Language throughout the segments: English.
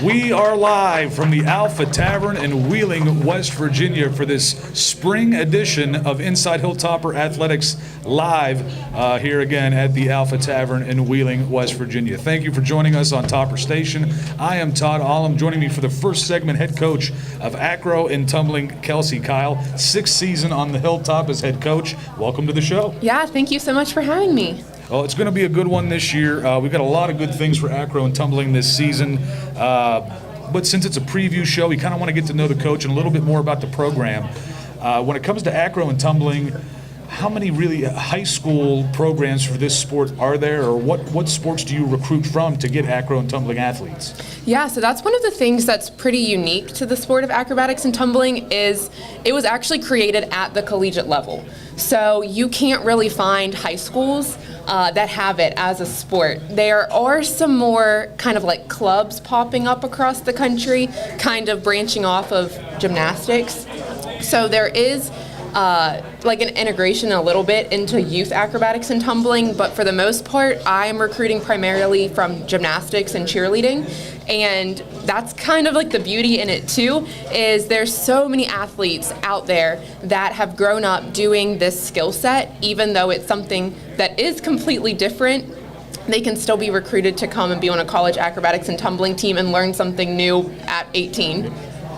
We are live from the Alpha Tavern in Wheeling, West Virginia for this spring edition of Inside Hilltopper Athletics live here again at the Alpha Tavern in Wheeling, West Virginia. Thank you for joining us on Topper Station. I am Todd Allum. Joining me for the first segment, head coach of Acro and Tumbling, Kelsey Kyle. Sixth season on the Hilltop as head coach. Welcome to the show. Yeah, thank you so much for having me. Well, it's going to be a good one this year. We've got a lot of good things for Acro and Tumbling this season. But since it's a preview show, we kind of want to get to know the coach and a little bit more about the program. When it comes to Acro and Tumbling, how many really high school programs for this sport are there, or what sports do you recruit from to get Acro and Tumbling athletes? Yeah, so that's one of the things that's pretty unique to the sport of acrobatics and tumbling is it was actually created at the collegiate level. So you can't really find high schools that have it as a sport. There are some more kind of like clubs popping up across the country, kind of branching off of gymnastics. So there is like an integration a little bit into youth acrobatics and tumbling, but for the most part, I am recruiting primarily from gymnastics and cheerleading. And that's kind of like the beauty in it too, is there's so many athletes out there that have grown up doing this skill set, even though it's something that is completely different. They can still be recruited to come and be on a college acrobatics and tumbling team and learn something new at 18.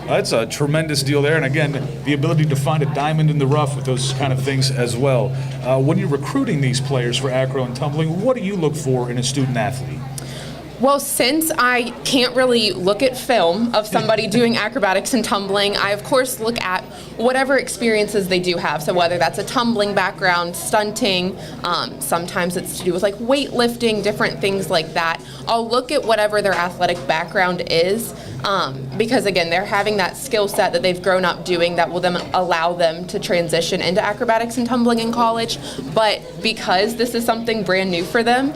That's a tremendous deal there, and again, the ability to find a diamond in the rough with those kind of things as well. When you're recruiting these players for Acro and Tumbling, what do you look for in a student athlete? Well, since I can't really look at film of somebody doing acrobatics and tumbling, I of course look at whatever experiences they do have. So whether that's a tumbling background, stunting, sometimes it's to do with like weightlifting, different things like that. I'll look at whatever their athletic background is, because again, they're having that skill set that they've grown up doing that will then allow them to transition into acrobatics and tumbling in college. But because this is something brand new for them,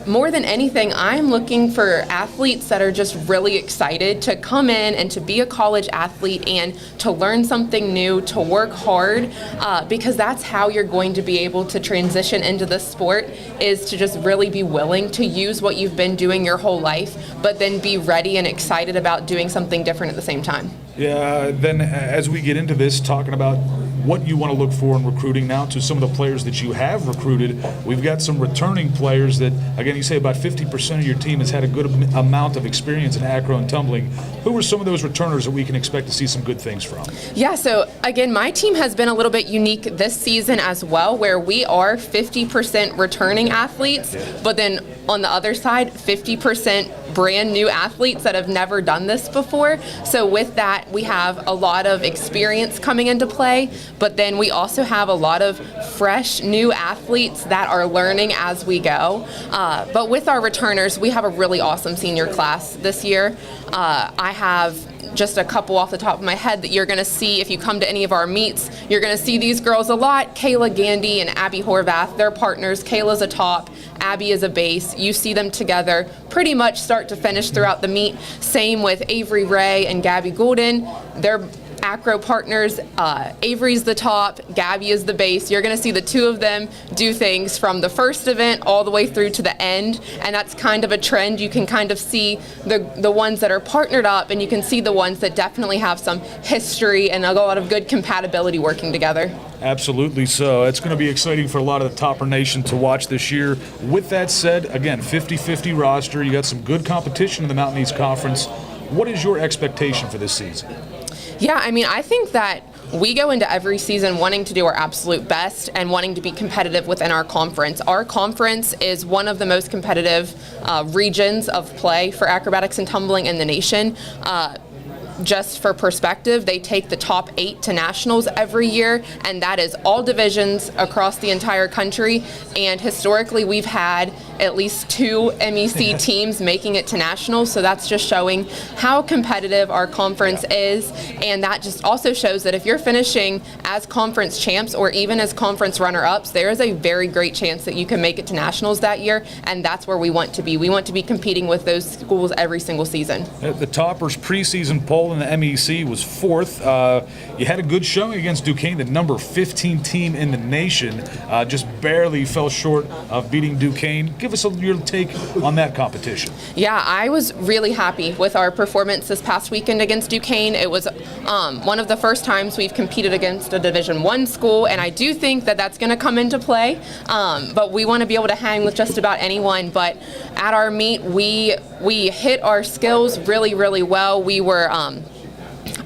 more than anything, I'm looking for athletes that are just really excited to come in and to be a college athlete and to learn something new, to work hard, because that's how you're going to be able to transition into the sport, is to just really be willing to use what you've been doing your whole life, but then be ready and excited about doing something different at the same time. Yeah, then as we get into this, talking about what you want to look for in recruiting now to some of the players that you have recruited, we've got some returning players that, again, you say about 50% of your team has had a good amount of experience in acro and tumbling. Who are some of those returners that we can expect to see some good things from? Yeah, so again, my team has been a little bit unique this season as well, where we are 50% returning athletes, but then on the other side, 50% brand new athletes that have never done this before. So with that, we have a lot of experience coming into play, but then we also have a lot of fresh new athletes that are learning as we go. But with our returners, we have a really awesome senior class this year. I have just a couple off the top of my head that you're going to see if you come to any of our meets. You're going to see these girls a lot. Kayla Gandy and Abby Horvath, they're partners. Kayla's a top, Abby is a base. You see them together pretty much start to finish throughout the meet. Same with Avery Ray and Gabby Golden. They're acro partners. Avery's the top, Gabby is the base. You're going to see the two of them do things from the first event all the way through to the end, and that's kind of a trend. You can kind of see the ones that are partnered up, and you can see the ones that definitely have some history and a lot of good compatibility working together. Absolutely so. It's going to be exciting for a lot of the Topper Nation to watch this year. With that said, again, 50-50 roster. You got some good competition in the Mountain East Conference. What is your expectation for this season? Yeah, I mean, I think that we go into every season wanting to do our absolute best and wanting to be competitive within our conference. Our conference is one of the most competitive regions of play for acrobatics and tumbling in the nation. Just for perspective, they take the top 8 to nationals every year, and that is all divisions across the entire country. And historically, we've had at least 2 MEC teams making it to nationals, so that's just showing how competitive our conference is. And that just also shows that if you're finishing as conference champs or even as conference runner-ups, there is a very great chance that you can make it to nationals that year, and that's where we want to be. We want to be competing with those schools every single season. The Toppers preseason poll in the MEC was 4th. You had a good showing against Duquesne, the number 15 team in the nation. Just barely fell short of beating Duquesne. Give give us your take on that competition. Yeah, I was really happy with our performance this past weekend against Duquesne. It was one of the first times we've competed against a Division I school, and I do think that that's going to come into play. But we want to be able to hang with just about anyone. But at our meet, we hit our skills really, really well. We were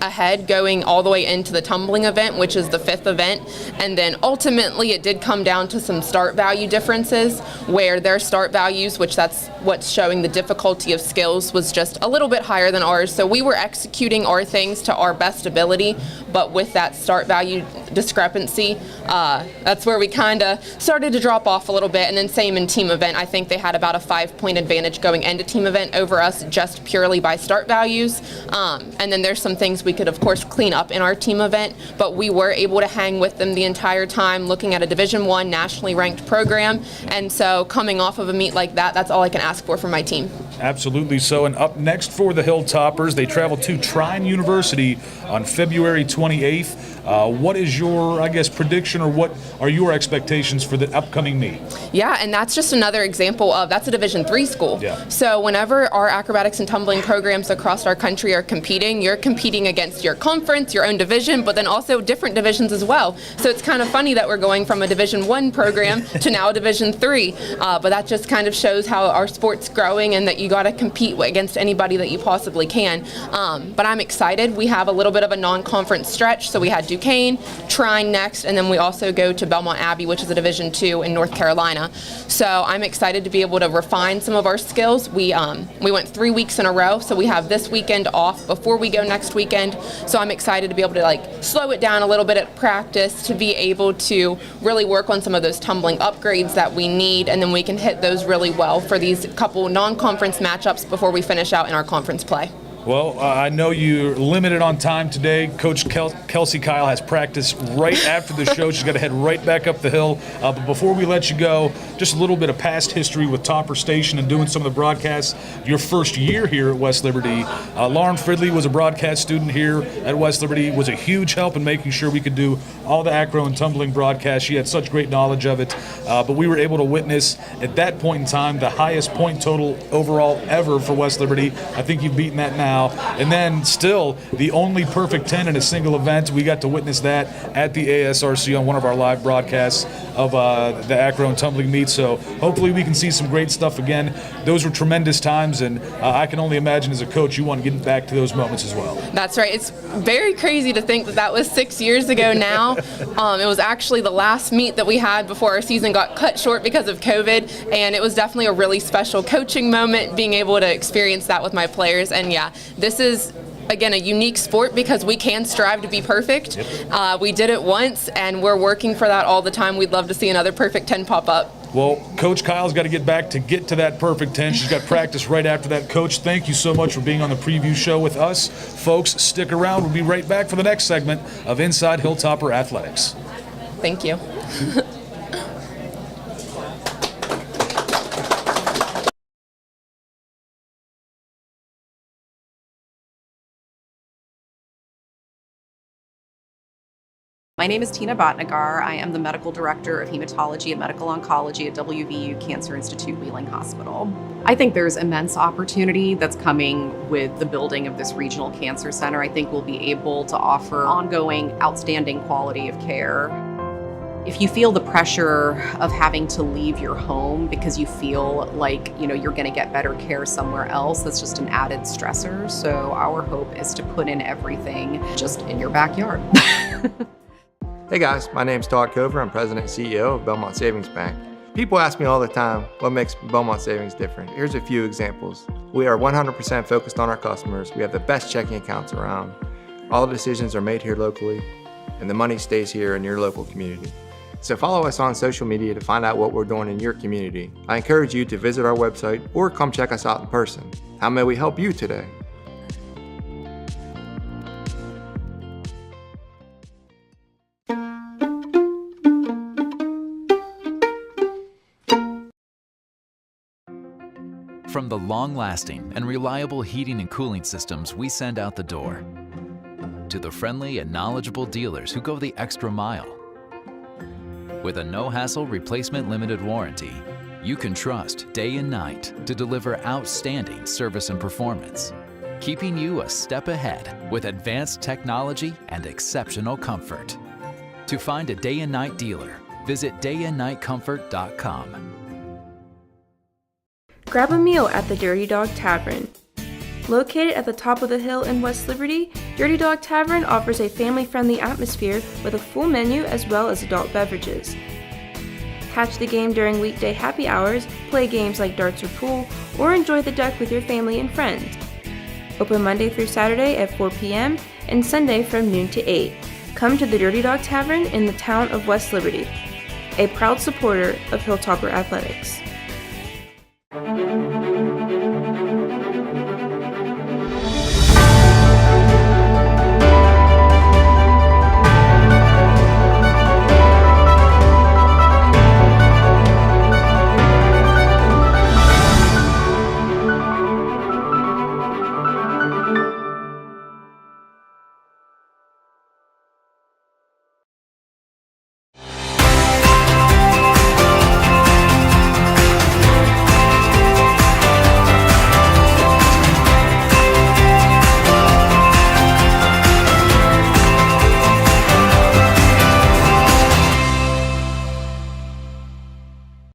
ahead going all the way into the tumbling event, which is the 5th event, and then ultimately it did come down to some start value differences where their start values, which that's what's showing the difficulty of skills, was just a little bit higher than ours. So we were executing our things to our best ability, but with that start value discrepancy, that's where we kind of started to drop off a little bit. And then same in team event, I think they had about a 5-point advantage going into team event over us just purely by start values. And then there's some things we could of course clean up in our team event, but we were able to hang with them the entire time, looking at a Division I nationally ranked program. And so coming off of a meet like that, that's all I can ask for from my team. Absolutely so. And up next for the Hilltoppers, they travel to Trine University on February 28th. What is your, I guess, prediction, or what are your expectations for the upcoming meet? Yeah, and that's just another example of, that's a Division III school. Yeah. So whenever our acrobatics and tumbling programs across our country are competing, you're competing against your conference, your own division, but then also different divisions as well. So it's kind of funny that we're going from a Division I program to now a Division III, but that just kind of shows how our sport's growing and that you got to compete against anybody that you possibly can. But I'm excited. We have a little bit of a non-conference stretch, so we had Duquesne, Trine next, and then we also go to Belmont Abbey, which is a Division II in North Carolina. So I'm excited to be able to refine some of our skills. We went 3 weeks in a row, so we have this weekend off before we go next weekend. So I'm excited to be able to slow it down a little bit at practice to be able to really work on some of those tumbling upgrades that we need, and then we can hit those really well for these couple non-conference matchups before we finish out in our conference play. Well, I know you're limited on time today. Coach Kelsey Kyle has practice right after the show. She's got to head right back up the hill. But before we let you go, just a little bit of past history with Topper Station and doing some of the broadcasts. Your first year here at West Liberty, Lauren Fridley was a broadcast student here at West Liberty, was a huge help in making sure we could do all the acro and tumbling broadcasts. She had such great knowledge of it. But we were able to witness, at that point in time, the highest point total overall ever for West Liberty. I think you've beaten that now. And then still the only perfect 10 in a single event. We got to witness that at the ASRC on one of our live broadcasts of the acro and tumbling meet. So hopefully we can see some great stuff again. Those were tremendous times, and I can only imagine as a coach you want to get back to those moments as well. That's right. It's very crazy to think that that was 6 years ago now. It was actually the last meet that we had before our season got cut short because of COVID, and it was definitely a really special coaching moment being able to experience that with my players. And yeah, this is again a unique sport because we can strive to be perfect. We did it once and we're working for that all the time. We'd love to see another perfect 10 pop up. Well, Coach Kyle's got to get back to get to that perfect 10. She's got practice right after that. Coach, thank you so much for being on the preview show with us. Folks, stick around. We'll be right back for the next segment of Inside Hilltopper Athletics. Thank you. My name is Tina Bhatnagar. I am the Medical Director of Hematology and Medical Oncology at WVU Cancer Institute Wheeling Hospital. I think there's immense opportunity that's coming with the building of this regional cancer center. I think we'll be able to offer ongoing outstanding quality of care. If you feel the pressure of having to leave your home because you feel like you're going to get better care somewhere else, that's just an added stressor. So our hope is to put in everything just in your backyard. Hey guys, my name's Todd Cover. I'm President and CEO of Belmont Savings Bank. People ask me all the time what makes Belmont Savings different. Here's a few examples. We are 100% focused on our customers. We have the best checking accounts around. All the decisions are made here locally, and the money stays here in your local community. So follow us on social media to find out what we're doing in your community. I encourage you to visit our website or come check us out in person. How may we help you today? From the long-lasting and reliable heating and cooling systems we send out the door, to the friendly and knowledgeable dealers who go the extra mile. With a no-hassle replacement limited warranty, you can trust day and night to deliver outstanding service and performance, keeping you a step ahead with advanced technology and exceptional comfort. To find a day and night dealer, visit dayandnightcomfort.com. Grab a meal at the Dirty Dog Tavern. Located at the top of the hill in West Liberty, Dirty Dog Tavern offers a family-friendly atmosphere with a full menu as well as adult beverages. Catch the game during weekday happy hours, play games like darts or pool, or enjoy the deck with your family and friends. Open Monday through Saturday at 4 p.m. and Sunday from noon to 8. Come to the Dirty Dog Tavern in the town of West Liberty, a proud supporter of Hilltopper Athletics.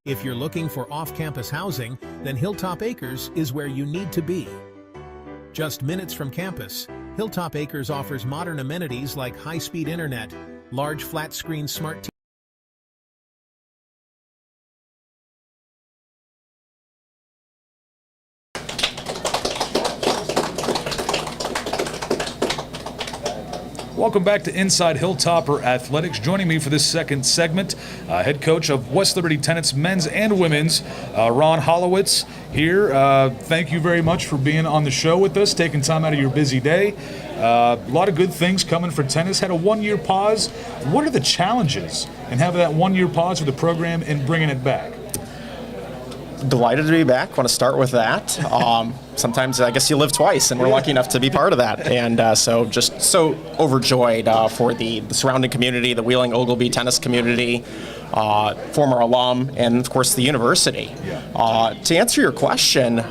If you're looking for off-campus housing, then Hilltop Acres is where you need to be. Just minutes from campus, Hilltop Acres offers modern amenities like high-speed internet, large flat-screen smart TV. Welcome back to Inside Hilltopper Athletics. Joining me for this second segment, head coach of West Liberty Tennis men's and women's, Ron Hollowitz here. Thank you very much for being on the show with us, taking time out of your busy day. A lot of good things coming for tennis. Had a one-year pause. What are the challenges in having that one-year pause with the program and bringing it back? Delighted to be back. Want to start with that. Sometimes I guess you live twice, and we're lucky enough to be part of that. And so just so overjoyed for the surrounding community, the Wheeling Ogilvie tennis community, former alum, and of course the university. To answer your question,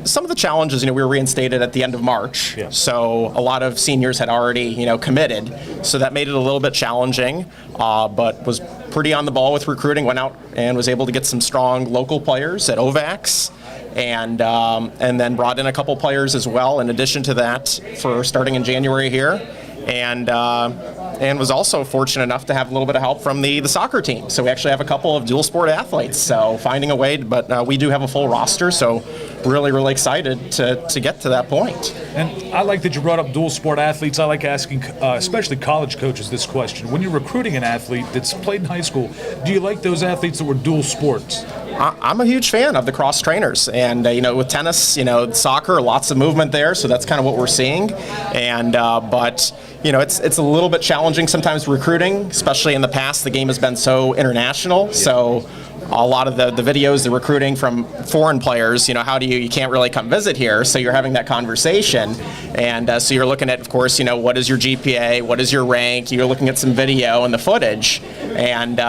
some of the challenges, we were reinstated at the end of March, so a lot of seniors had already, committed, so that made it a little bit challenging, but was pretty on the ball with recruiting, went out and was able to get some strong local players at OVAX, and then brought in a couple players as well, in addition to that, for starting in January here, and was also fortunate enough to have a little bit of help from the soccer team. So we actually have a couple of dual sport athletes, so finding a way, but we do have a full roster, so really, really excited to get to that point. And I like that you brought up dual sport athletes. I like asking, especially college coaches, this question. When you're recruiting an athlete that's played in high school, do you like those athletes that were dual sports? I'm a huge fan of the cross trainers, and with tennis, soccer, lots of movement there, so that's kind of what we're seeing. And but it's a little bit challenging sometimes recruiting, especially in the past. The game has been so international, so a lot of the videos, the recruiting from foreign players, how do you can't really come visit here, so you're having that conversation, and so you're looking at, of course, what is your GPA, what is your rank, you're looking at some video and the footage, and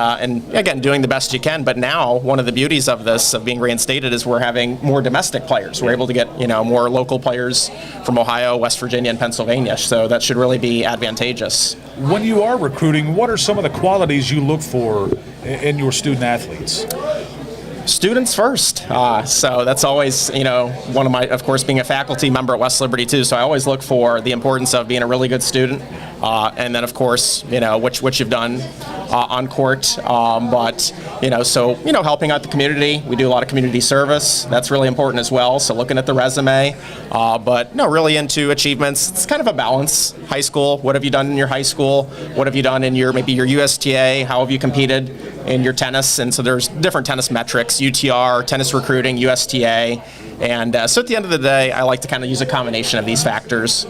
again, doing the best you can. But now, one of the beauties of this, of being reinstated, is we're having more domestic players. We're able to get, more local players from Ohio, West Virginia, and Pennsylvania, so that should really be advantageous. When you are recruiting, what are some of the qualities you look for in your student athletes? Students first. So that's always, one of my, of course, being a faculty member at West Liberty too, so I always look for the importance of being a really good student. And then, of course, which you've done on court. But, helping out the community. We do a lot of community service. That's really important as well. So looking at the resume. But, really into achievements. It's kind of a balance. High school, what have you done in your high school? What have you done in maybe your USTA? How have you competed in your tennis? And so there's different tennis metrics, UTR, tennis recruiting, USTA. And so at the end of the day, I like to kind of use a combination of these factors.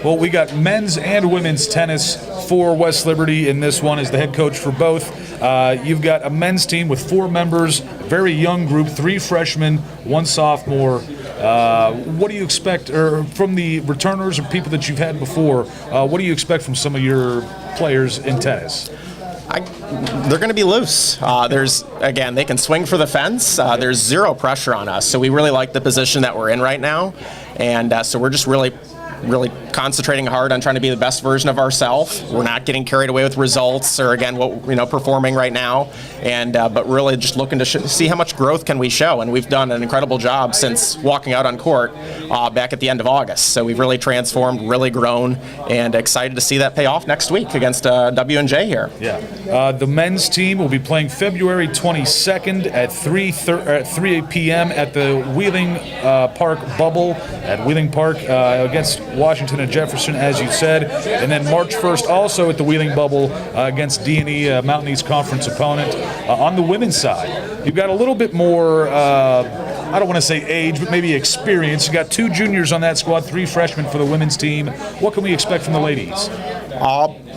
Well, we got men's and women's tennis for West Liberty in this one as the head coach for both. You've got a men's team with 4 members, very young group, 3 freshmen, 1 sophomore. What do you expect from the returners or people that you've had before? What do you expect from some of your players in tennis? They're going to be loose. They can swing for the fence. There's zero pressure on us, so we really like the position that we're in right now, and so we're just really concentrating hard on trying to be the best version of ourselves. We're not getting carried away with results or again performing right now, and but really just looking to see how much growth can we show. And we've done an incredible job since walking out on court back at the end of August. So we've really transformed, really grown, and excited to see that pay off next week against W&J here. Yeah, the men's team will be playing February 22nd at 3 p.m. at the Wheeling Park Bubble at Wheeling Park against Washington and Jefferson, as you said, and then March 1st also at the Wheeling Bubble against D&E, Mountain East Conference opponent. On the women's side, you've got a little bit more, I don't want to say age, but maybe experience. You got 2 juniors on that squad, 3 freshmen for the women's team. What can we expect from the ladies?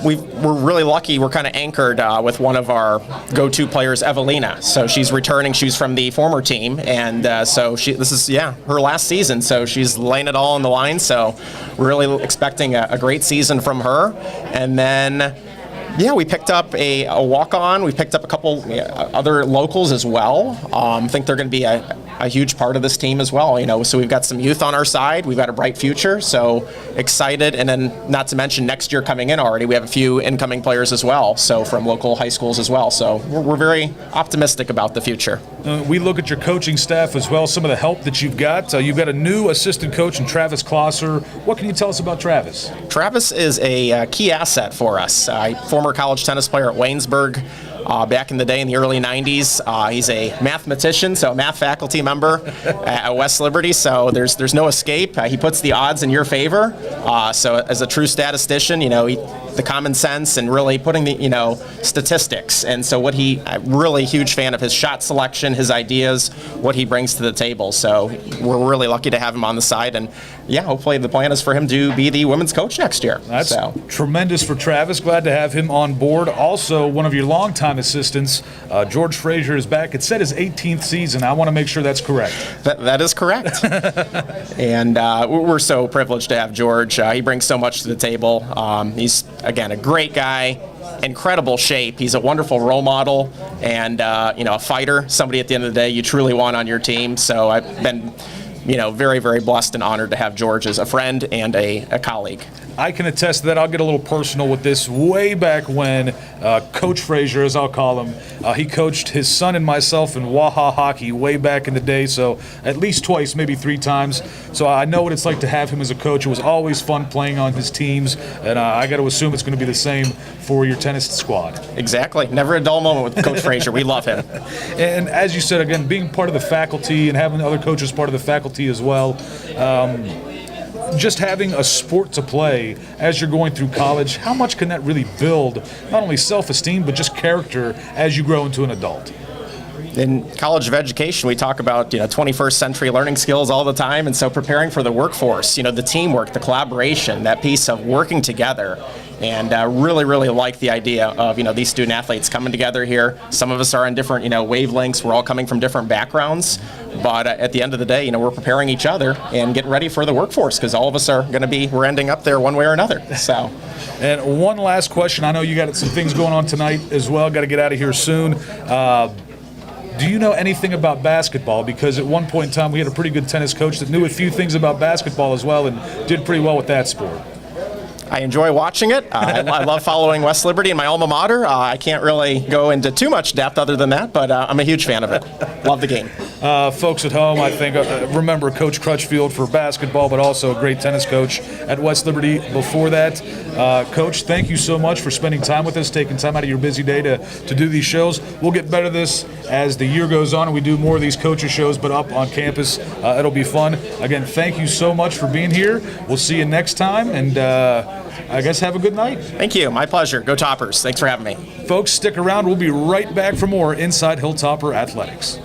We're really lucky. We're kind of anchored with one of our go-to players, Evelina. So she's returning. She's from the former team, and so this is her last season. So she's laying it all on the line. So we're really expecting a great season from her. And then we picked up a walk-on. We picked up a couple other locals as well. I think they're going to be a huge part of this team as well. So we've got some youth on our side. We've got a bright future. So excited. And then not to mention next year coming in already, we have a few incoming players as well. So from local high schools as well. So we're very optimistic about the future. We look at your coaching staff as well, some of the help that you've got. You've got a new assistant coach in Travis Klosser. What can you tell us about Travis? Travis is a key asset for us. Former college tennis player at Waynesburg. Back in the day in the early 90s. He's a mathematician, so a math faculty member at West Liberty, so there's no escape. He puts the odds in your favor. So as a true statistician, the common sense and really putting the, statistics. And so I'm really huge fan of his shot selection, his ideas, what he brings to the table. So we're really lucky to have him on the side. And hopefully the plan is for him to be the women's coach next year. That's tremendous for Travis. Glad to have him on board. Also, one of your longtime assistants, George Frazier, is back. It said his 18th season. I want to make sure that's correct. That is correct. And we're so privileged to have George. He brings so much to the table. He's, again, a great guy, incredible shape. He's a wonderful role model and, a fighter, somebody at the end of the day you truly want on your team. So I've been very, very blessed and honored to have George as a friend and a colleague. I can attest to that. I'll get a little personal with this. Way back when Coach Frazier, as I'll call him, he coached his son and myself in Waha hockey way back in the day, so at least twice, maybe 3 times. So I know what it's like to have him as a coach. It was always fun playing on his teams, and I got to assume it's going to be the same for your tennis squad. Exactly. Never a dull moment with Coach Frazier. We love him. And as you said, again, being part of the faculty and having other coaches part of the faculty as well, just having a sport to play as you're going through college, how much can that really build not only self-esteem but just character as you grow into an adult? In College of Education, we talk about 21st century learning skills all the time, and so preparing for the workforce, the teamwork, the collaboration, that piece of working together, and really, really like the idea of these student athletes coming together here. Some of us are on different wavelengths. We're all coming from different backgrounds, but at the end of the day, we're preparing each other and getting ready for the workforce because all of us are going to we're ending up there one way or another. So. And one last question. I know you got some things going on tonight as well. Got to get out of here soon. Do you know anything about basketball? Because at one point in time, we had a pretty good tennis coach that knew a few things about basketball as well and did pretty well with that sport. I enjoy watching it. I love following West Liberty and my alma mater. I can't really go into too much depth other than that, but I'm a huge fan of it. Love the game. Folks at home, I think, remember Coach Crutchfield for basketball, but also a great tennis coach at West Liberty before that. Coach, thank you so much for spending time with us, taking time out of your busy day to do these shows. We'll get better at this as the year goes on and we do more of these coaches shows, but up on campus. It'll be fun. Again, thank you so much for being here. We'll see you next time, and I guess have a good night. Thank you. My pleasure. Go Toppers. Thanks for having me. Folks, stick around. We'll be right back for more Inside Hilltopper Athletics.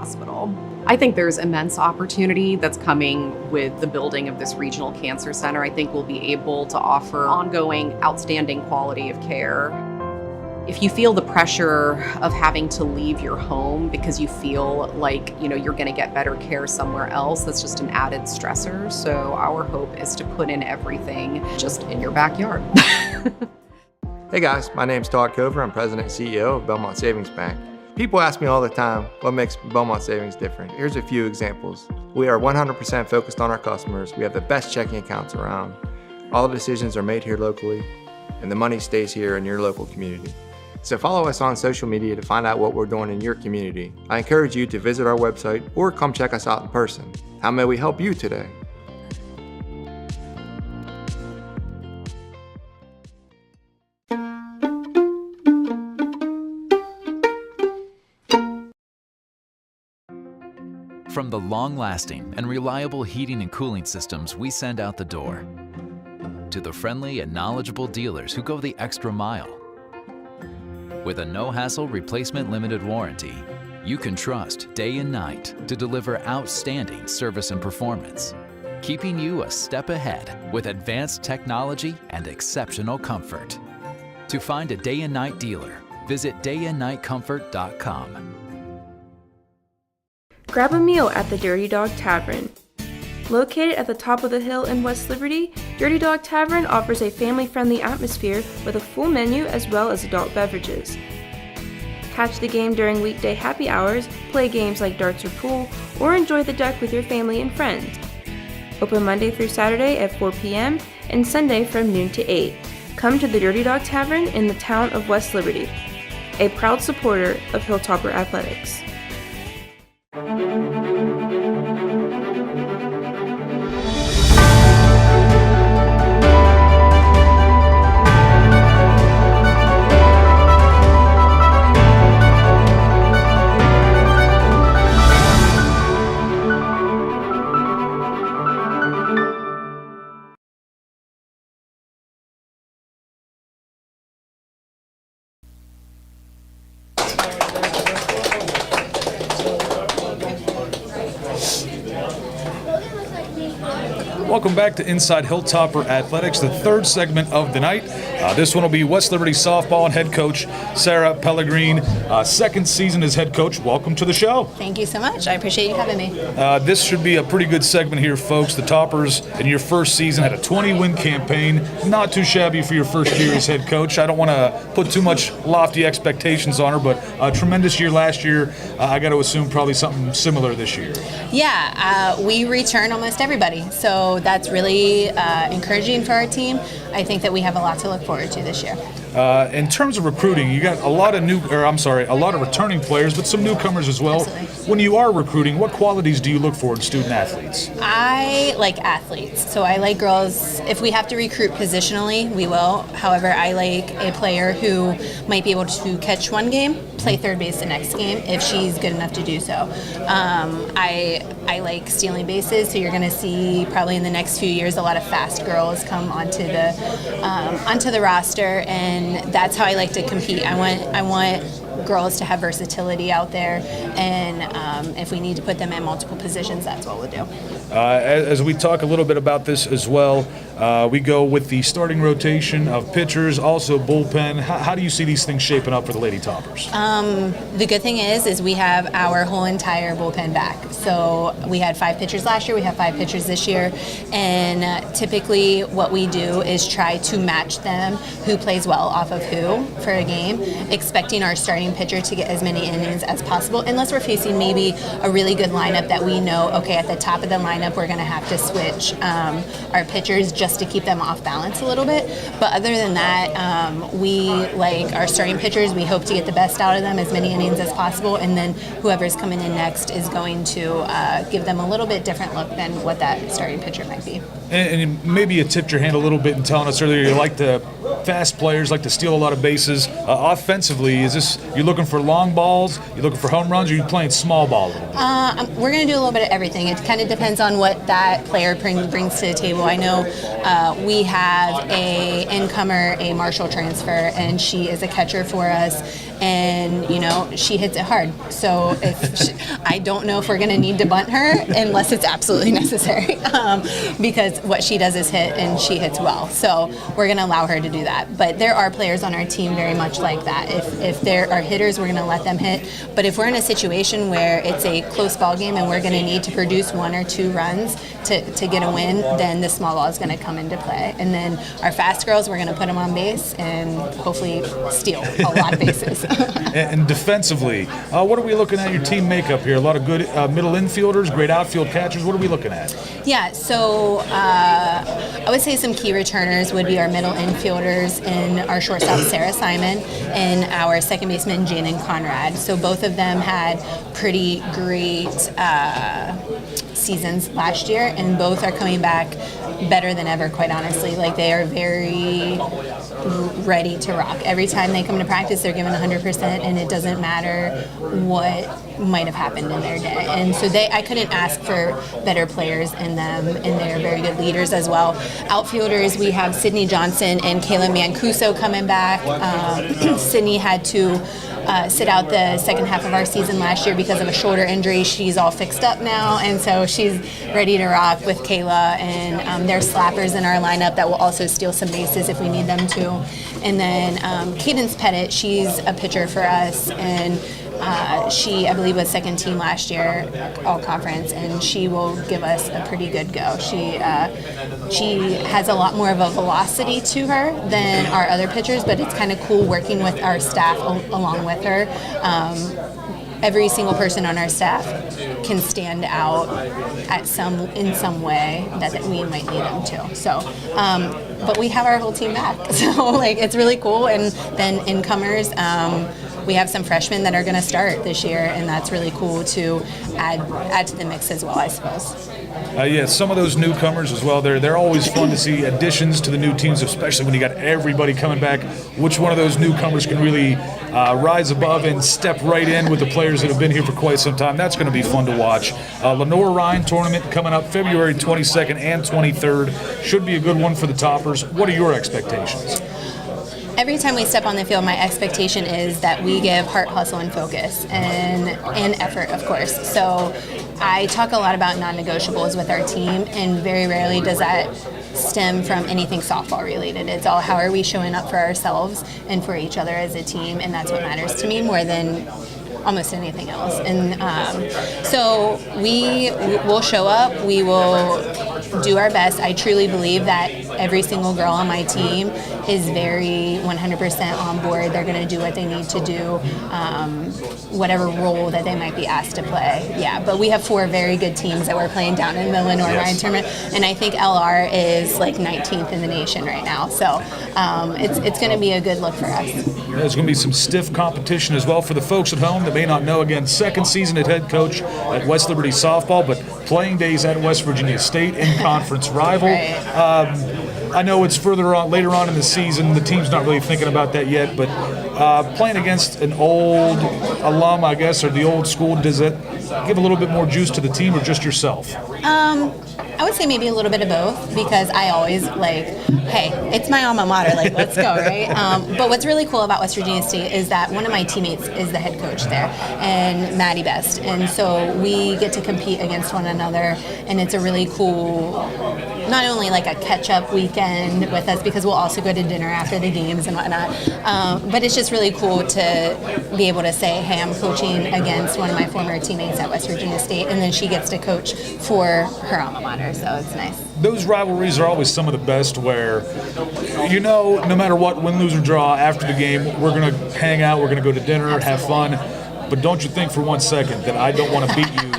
Hospital. I think there's immense opportunity that's coming with the building of this regional cancer center. I think we'll be able to offer ongoing outstanding quality of care. If you feel the pressure of having to leave your home because you feel like, you're going to get better care somewhere else, that's just an added stressor. So our hope is to put in everything just in your backyard. Hey guys, my name's Todd Cover. I'm President and CEO of Belmont Savings Bank. People ask me all the time what makes Belmont Savings different. Here's a few examples. We are 100% focused on our customers. We have the best checking accounts around. All the decisions are made here locally, and the money stays here in your local community. So follow us on social media to find out what we're doing in your community. I encourage you to visit our website or come check us out in person. How may we help you today? From the long-lasting and reliable heating and cooling systems we send out the door, to the friendly and knowledgeable dealers who go the extra mile. With a no-hassle replacement limited warranty, you can trust day and night to deliver outstanding service and performance, keeping you a step ahead with advanced technology and exceptional comfort. To find a day and night dealer, visit dayandnightcomfort.com. Grab a meal at the Dirty Dog Tavern. Located at the top of the hill in West Liberty, Dirty Dog Tavern offers a family-friendly atmosphere with a full menu as well as adult beverages. Catch the game during weekday happy hours, play games like darts or pool, or enjoy the deck with your family and friends. Open Monday through Saturday at 4 p.m. and Sunday from noon to 8. Come to the Dirty Dog Tavern in the town of West Liberty, a proud supporter of Hilltopper Athletics. Welcome back to Inside Hilltopper Athletics, the third segment of the night. This one will be West Liberty softball and head coach Sarah Pellegrin. Second season as head coach. Welcome to the show. Thank you so much. I appreciate you having me. This should be a pretty good segment here, folks. The Toppers in your first season had a 20-win campaign. Not too shabby for your first year as head coach. I don't want to put too much lofty expectations on her, but a tremendous year last year. I got to assume probably something similar this year. Yeah, we return almost everybody, so that's really encouraging for our team. I think that we have a lot to look forward to this year. In terms of recruiting, you got a lot of returning players, but some newcomers as well. Absolutely. When you are recruiting, what qualities do you look for in student athletes? I like athletes, so I like girls. If we have to recruit positionally, we will. However, I like a player who might be able to catch one game, play third base the next game if she's good enough to do so. I like stealing bases, so you're going to see probably in the next few years a lot of fast girls come onto the roster, and that's how I like to compete. I want girls to have versatility out there, and if we need to put them in multiple positions, that's what we'll do. As we talk a little bit about this as well, we go with the starting rotation of pitchers, also bullpen. How do you see these things shaping up for the Lady Toppers? The good thing is we have our whole entire bullpen back. So we had 5 pitchers last year, we have 5 pitchers this year, and typically what we do is try to match them who plays well off of who for a game, expecting our starting pitcher to get as many innings as possible, unless we're facing maybe a really good lineup that we know, okay, at the top of the lineup we're going to have to switch our pitchers just to keep them off balance a little bit. But other than that, we like our starting pitchers. We hope to get the best out of them, as many innings as possible, and then whoever's coming in next is going to give them a little bit different look than what that starting pitcher might be. And maybe you tipped your hand a little bit in telling us earlier you like the fast players, like to steal a lot of bases. Offensively, is this You looking for long balls? You looking for home runs? Or you playing small ball? We're going to do a little bit of everything. It kind of depends on what that player brings to the table. I know we have a incomer, a Marshall transfer, and she is a catcher for us. And, you know, she hits it hard. So I don't know if we're going to need to bunt her unless it's absolutely necessary because what she does is hit and she hits well. So we're going to allow her to do that. But there are players on our team very much like that. If there are hitters, we're going to let them hit. But if we're in a situation where it's a close ball game and we're going to need to produce 1 or 2 runs to get a win, then the small ball is going to come into play. And then our fast girls, we're going to put them on base and hopefully steal a lot of bases. And defensively, what are we looking at your team makeup here? A lot of good middle infielders, great outfield catchers. What are we looking at? Yeah, so I would say some key returners would be our middle infielders and our shortstop Sarah Simon and our second baseman Jaden Conrad. So both of them had pretty great seasons last year, and both are coming back better than ever, quite honestly. Like, they are very ready to rock. Every time they come to practice, they're given 100%, and it doesn't matter what might have happened in their day. And so I couldn't ask for better players in them, and they're very good leaders as well. Outfielders, we have Sydney Johnson and Kayla Mancuso coming back. Sydney had to sit out the second half of our season last year because of a shoulder injury. She's all fixed up now, and so she's ready to rock with Kayla. And there's slappers in our lineup that will also steal some bases if we need them to. And then Cadence Pettit, she's a pitcher for us, and she, I believe, was second team last year, all conference, and she will give us a pretty good go. She has a lot more of a velocity to her than our other pitchers, but it's kind of cool working with our staff along with her. Every single person on our staff can stand out in some way that we might need them to. So, but we have our whole team back, so like it's really cool. And then incomers, we have some freshmen that are going to start this year, and that's really cool to add to the mix as well, I suppose. Yeah, some of those newcomers as well. They're always fun to see additions to the new teams, especially when you got everybody coming back. Which one of those newcomers can really rise above and step right in with the players that have been here for quite some time? That's going to be fun to watch. Lenore Ryan tournament coming up February 22nd and 23rd. Should be a good one for the toppers. What are your expectations? Every time we step on the field, my expectation is that we give heart, hustle, and focus, and effort, of course. So I talk a lot about non-negotiables with our team, and very rarely does that stem from anything softball related. It's all how are we showing up for ourselves and for each other as a team, and that's what matters to me more than almost anything else. And so we will show up, we will do our best. I truly believe that every single girl on my team is very 100% on board. They're going to do what they need to do, whatever role that they might be asked to play. Yeah, but we have 4 very good teams that we're playing down in the Lenore Ryan tournament, and I think LR is like 19th in the nation right now. So it's going to be a good look for us. There's going to be some stiff competition as well for the folks at home that may not know. Again, second season at head coach at West Liberty softball, but playing days at West Virginia State in conference rival. Right. I know it's further on, later on in the season. The team's not really thinking about that yet, but playing against an old alum, I guess, or the old school, does it give a little bit more juice to the team or just yourself? I would say maybe a little bit of both, because I always hey, it's my alma mater, let's go, right? But what's really cool about West Virginia State is that one of my teammates is the head coach there, and Maddie Best, and so we get to compete against one another, and it's a really cool, not only like a catch-up weekend with us, because we'll also go to dinner after the games and whatnot, but it's just really cool to be able to say, hey, I'm coaching against one of my former teammates at West Virginia State, and then she gets to coach for her alma mater, so it's nice. Those rivalries are always some of the best, where no matter what, win, lose, or draw, after the game, we're going to hang out, we're going to go to dinner, have fun, but don't you think for one second that I don't want to beat you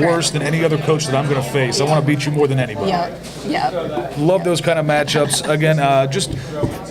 worse than any other coach that I'm going to face. I want to beat you more than anybody. Yep. Love those kind of matchups. Again, just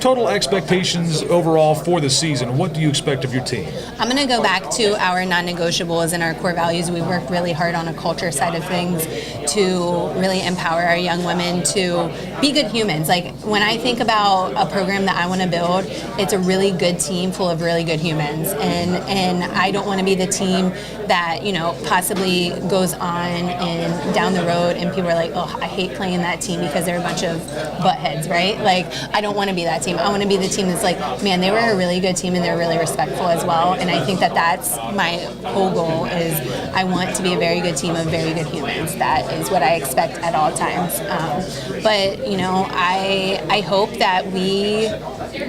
total expectations overall for the season. What do you expect of your team? I'm going to go back to our non-negotiables and our core values. We worked really hard on a culture side of things to really empower our young women to be good humans. Like, when I think about a program that I want to build, it's a really good team full of really good humans. And I don't want to be the team that, you know, possibly goes on and down the road and people are like, oh, I hate playing that team because they're a bunch of buttheads, right? Like, I don't want to be that team. I want to be the team that's like, man, they were a really good team and they're really respectful as well. And I think that that's my whole goal is I want to be a very good team of very good humans. That is what I expect at all times. But, you know, I hope that we,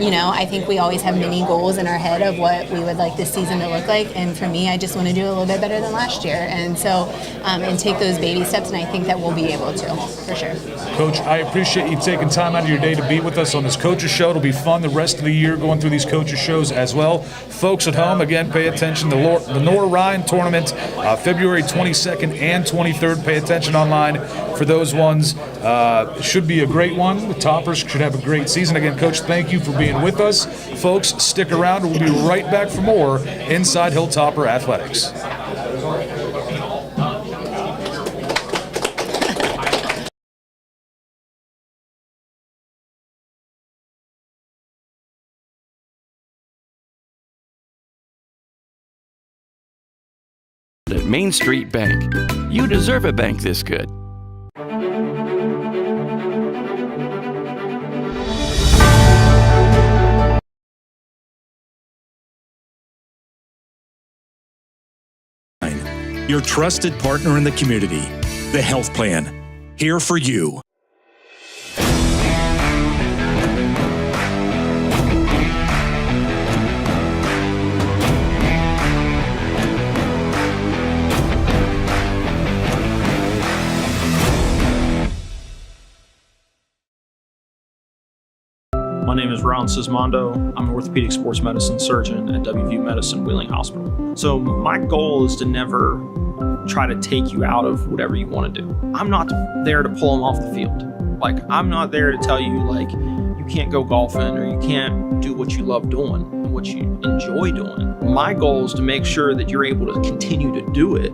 you know, I think we always have many goals in our head of what we would like this season to look like. And for me, I just want to do a little bit better than last year. And so, and take those baby steps. And I think that we'll be able to, for sure. Coach, I appreciate you taking time out of your day to be with us on this Coaches Show. It'll be fun the rest of the year going through these Coaches Shows as well. Folks at home, again, pay attention. The Lenore Ryan Tournament, February 22nd and 23rd. Pay attention online for those ones. Should be a great one. The Toppers should have a great season. Again, Coach, thank you for being with us. Folks, stick around. We'll be right back for more Inside Hilltopper Athletics. At Main Street Bank. You deserve a bank this good. Your trusted partner in the community, the Health Plan, here for you. My name is Ron Sismondo. I'm an orthopedic sports medicine surgeon at WVU Medicine Wheeling Hospital. So my goal is to never try to take you out of whatever you want to do. I'm not there to pull them off the field. Like, I'm not there to tell you, like, you can't go golfing or you can't do what you love doing and what you enjoy doing. My goal is to make sure that you're able to continue to do it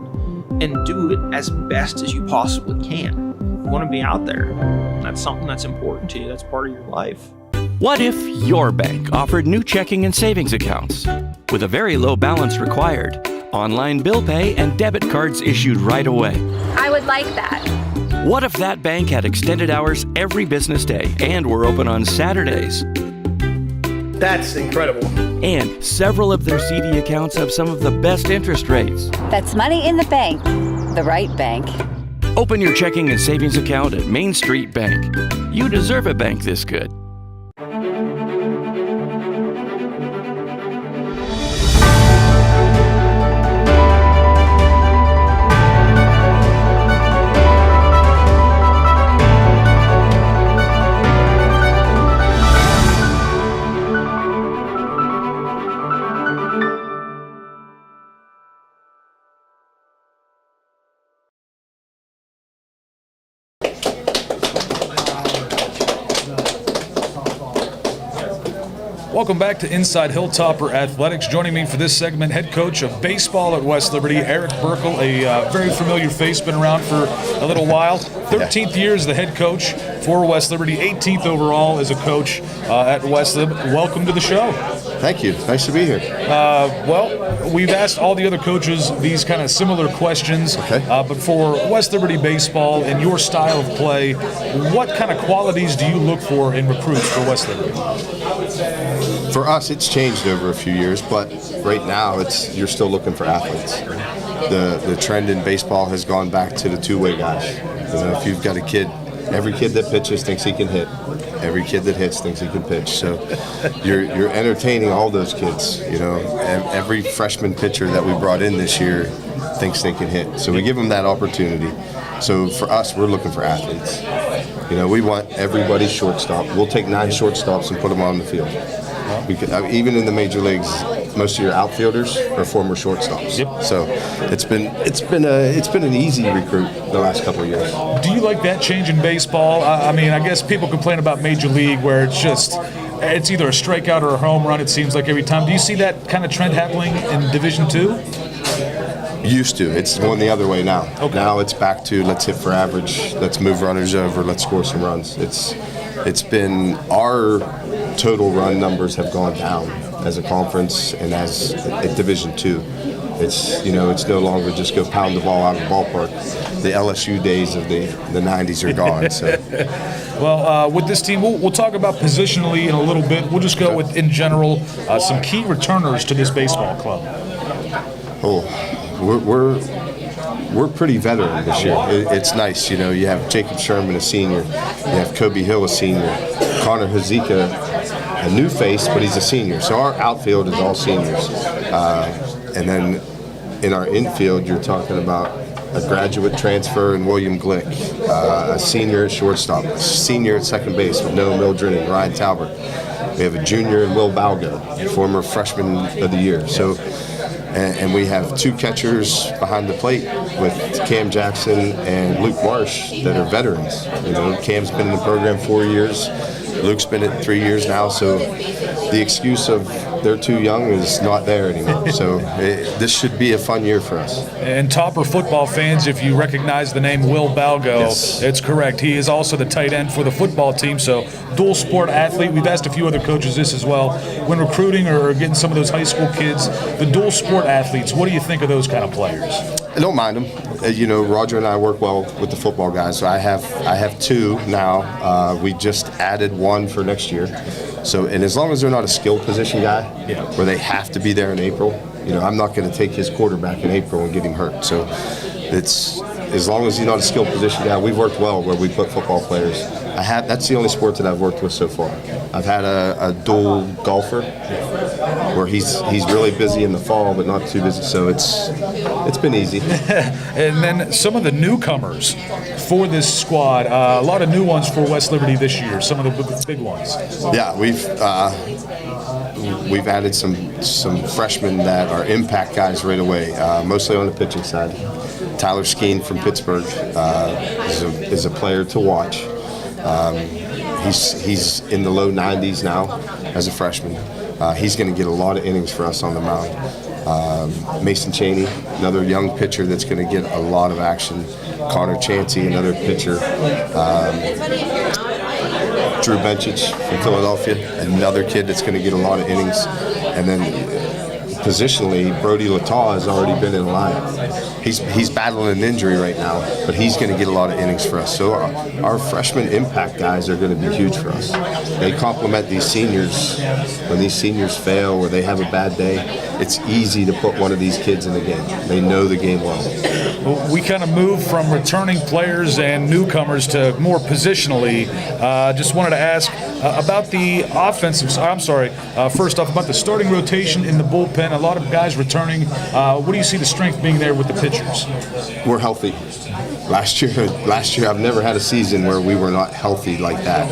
and do it as best as you possibly can. You want to be out there. That's something that's important to you. That's part of your life. What if your bank offered new checking and savings accounts with a very low balance required, online bill pay, and debit cards issued right away? I would like that. What if that bank had extended hours every business day and were open on Saturdays? That's incredible. And several of their CD accounts have some of the best interest rates. That's money in the bank, the right bank. Open your checking and savings account at Main Street Bank. You deserve a bank this good. Welcome back to Inside Hilltopper Athletics. Joining me for this segment, head coach of baseball at West Liberty, Eric Burkle, a very familiar face, been around for a little while. 13th year as the head coach for West Liberty, 18th overall as a coach at West Lib. Welcome to the show. Thank you. Nice to be here. Well, we've asked all the other coaches these kind of similar questions, but for West Liberty baseball and your style of play, what kind of qualities do you look for in recruits for West Liberty? For us, it's changed over a few years, but right now you're still looking for athletes. The trend in baseball has gone back to the two-way guys. You know, if you've got a kid, every kid that pitches thinks he can hit. Every kid that hits thinks he can pitch. So you're entertaining all those kids. You know, every freshman pitcher that we brought in this year thinks they can hit. So we give them that opportunity. So for us, we're looking for athletes. You know, we want everybody shortstop. We'll take 9 shortstops and put them on the field. Because, even in the major leagues, most of your outfielders are former shortstops. Yep. So it's been an easy recruit the last couple of years. Do you like that change in baseball? I mean, I guess people complain about Major League where it's just it's either a strikeout or a home run, it seems like every time. Do you see that kind of trend happening in Division II? Used to. It's going the other way now. Okay. Now it's back to let's hit for average, let's move runners over, let's score some runs. It's been our total run numbers have gone down as a conference and as a Division II. It's no longer just go pound the ball out of the ballpark. The LSU days of the 90s are gone. So. Well, with this team, we'll talk about positionally in a little bit. We'll just go with, in general, some key returners to this baseball club. Oh, we're pretty veteran this year. It's nice, you have Jacob Sherman, a senior. You have Kobe Hill, a senior. Connor Hazika, a new face, but he's a senior. So our outfield is all seniors. And then in our infield, you're talking about a graduate transfer in William Glick, a senior at shortstop, a senior at second base with Noah Mildred and Ryan Talbert. We have a junior in Will Balgo, former freshman of the year. So, and we have two catchers behind the plate with Cam Jackson and Luke Marsh that are veterans. Cam's been in the program 4 years. Luke's been at 3 years now, so the excuse of they're too young is not there anymore. So this should be a fun year for us. And Topper football fans, if you recognize the name Will Balgo, yes. It's correct. He is also the tight end for the football team, so dual sport athlete. We've asked a few other coaches this as well. When recruiting or getting some of those high school kids, the dual sport athletes, what do you think of those kind of players? I don't mind them. Roger and I work well with the football guys. So I have two now. We just added one for next year. So, and as long as they're not a skill position guy, where they have to be there in April, I'm not going to take his quarterback in April and get him hurt. So, it's as long as he's not a skill position guy. We've worked well where we put football players. That's the only sport that I've worked with so far. I've had a dual golfer where he's really busy in the fall but not too busy, so it's been easy. And then some of the newcomers for this squad, a lot of new ones for West Liberty this year, some of the big ones. Yeah, we've added some freshmen that are impact guys right away, mostly on the pitching side. Tyler Skeen from Pittsburgh is a player to watch. He's in the low 90s now as a freshman. He's going to get a lot of innings for us on the mound. Mason Chaney, another young pitcher that's going to get a lot of action. Connor Chansey, another pitcher. Drew Benchich from Philadelphia, another kid that's going to get a lot of innings. And then positionally, Brody Lataw has already been in the lineup. He's battling an injury right now, but he's going to get a lot of innings for us. So our freshman impact guys are going to be huge for us. They complement these seniors. When these seniors fail or they have a bad day, it's easy to put one of these kids in the game. They know the game well. We kind of moved from returning players and newcomers to more positionally. Just wanted to ask about the offensive. First off, about the starting rotation in the bullpen. A lot of guys returning. What do you see the strength being there with the pitchers? We're healthy. Last year I've never had a season where we were not healthy like that.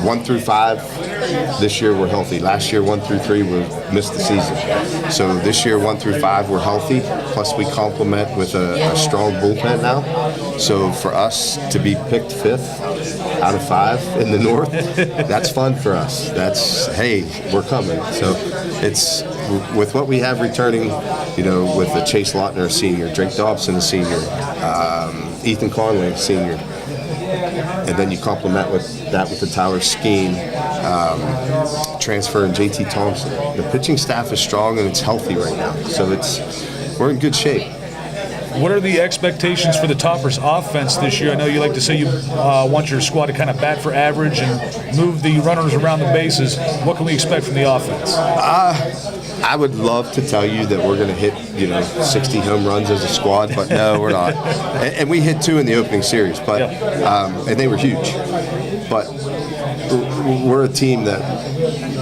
1 through 5. This year we're healthy. Last year 1 through 3 we missed the season. So this year 1 through 5 we're healthy. Plus we complement with a strong bullpen now. So for us to be picked 5th out of 5 in the North, that's fun for us. Hey, we're coming. So it's with what we have returning, with the Chase Lautner, a senior, Drake Dobson, a senior, Ethan Conley, a senior, and then you complement with the Tyler Skeen transfer and JT Thompson. The pitching staff is strong and it's healthy right now, so we're in good shape. What are the expectations for the Toppers offense this year? I know you like to say you want your squad to kind of bat for average and move the runners around the bases. What can we expect from the offense? I would love to tell you that we're going to hit 60 home runs as a squad, but no, we're not. And we hit 2 in the opening series, but and they were huge. But we're a team that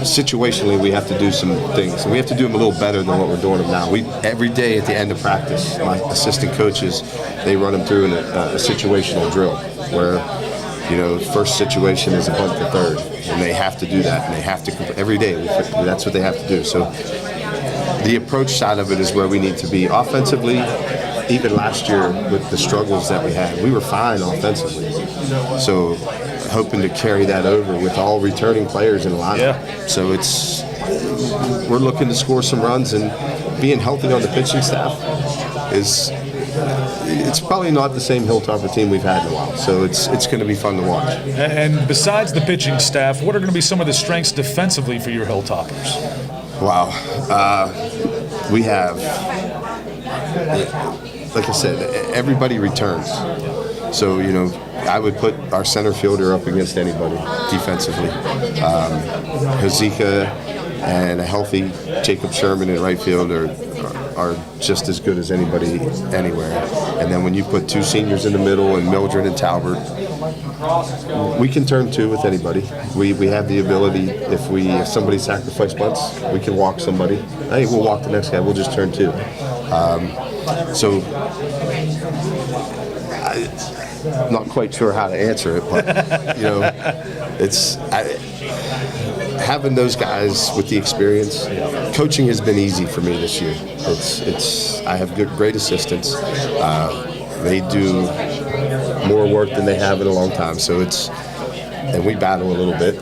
situationally we have to do some things, and we have to do them a little better than what we're doing them now. Every day at the end of practice, my assistant coaches, they run them through a situational drill where first situation is a bunt to third, and they have to do that, and they have to every day. That's what they have to do. So the approach side of it is where we need to be. Offensively, even last year with the struggles that we had, we were fine offensively. So hoping to carry that over with all returning players in the lineup. Yeah. So we're looking to score some runs, and being healthy on the pitching staff it's probably not the same Hilltopper team we've had in a while. So it's going to be fun to watch. And besides the pitching staff, what are going to be some of the strengths defensively for your Hilltoppers? Wow. We have, like I said, everybody returns. So, I would put our center fielder up against anybody defensively. Hozika and a healthy Jacob Sherman in right field are just as good as anybody anywhere. And then when you put two seniors in the middle and Mildred and Talbert, we can turn two with anybody. We have the ability, if somebody sacrifice bunts, we can walk somebody. Hey, we'll walk the next guy, we'll just turn two. I'm not quite sure how to answer it, but having those guys with the experience. Coaching has been easy for me this year. I have great assistants. They do more work than they have in a long time. So and we battle a little bit,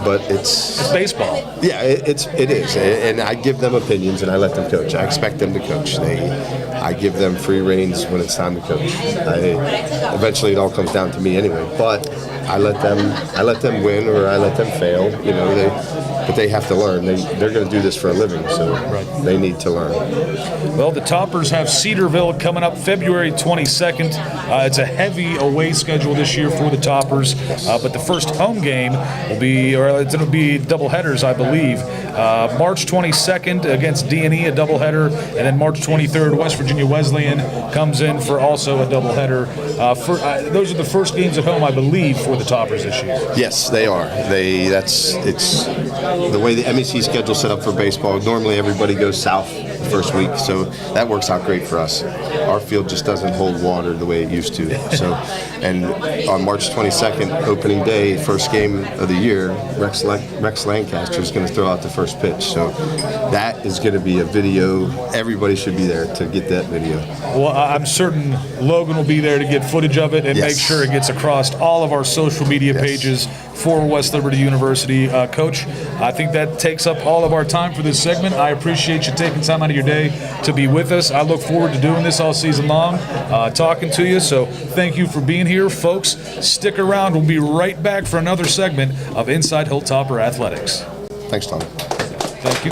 but it's baseball. Yeah, it is, and I give them opinions and I let them coach. I expect them to coach. I give them free reins when it's time to coach. Eventually, it all comes down to me anyway. But I let them win or I let them fail. But they have to learn. They're going to do this for a living, so they need to learn. Well, the Toppers have Cedarville coming up February 22nd. It's a heavy away schedule this year for the Toppers, but the first home game will be doubleheaders, I believe. March 22nd against D&E, a doubleheader, and then March 23rd, West Virginia Wesleyan comes in for also a doubleheader. Those are the first games at home, I believe, for the Toppers this year. Yes, they are. It's the way the MEC schedule set up for baseball. Normally, everybody goes south the first week, so that works out great for us. Our field just doesn't hold water the way it used to. So, and on March 22nd, opening day, first game of the year, Rex Lancaster is going to throw out the first pitch. So that is going to be a video. Everybody should be there to get that video. Well, I'm certain Logan will be there to get footage of it and make sure it gets across all of our social media pages for West Liberty University. Coach, I think that takes up all of our time for this segment. I appreciate you taking time out of your day to be with us. I look forward to doing this all season long, talking to you. So thank you for being here, folks. Stick around. We'll be right back for another segment of Inside Hilltopper Athletics. Thanks, Tom. Thank you.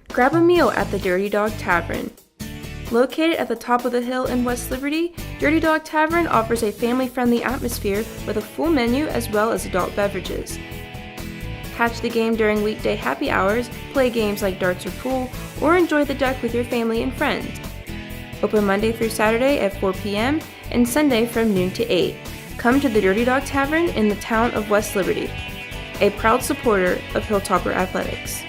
Grab a meal at the Dirty Dog Tavern. Located at the top of the hill in West Liberty, Dirty Dog Tavern offers a family-friendly atmosphere with a full menu as well as adult beverages. Catch the game during weekday happy hours, play games like darts or pool, or enjoy the deck with your family and friends. Open Monday through Saturday at 4 p.m. and Sunday from noon to 8. Come to the Dirty Dog Tavern in the town of West Liberty, a proud supporter of Hilltopper Athletics.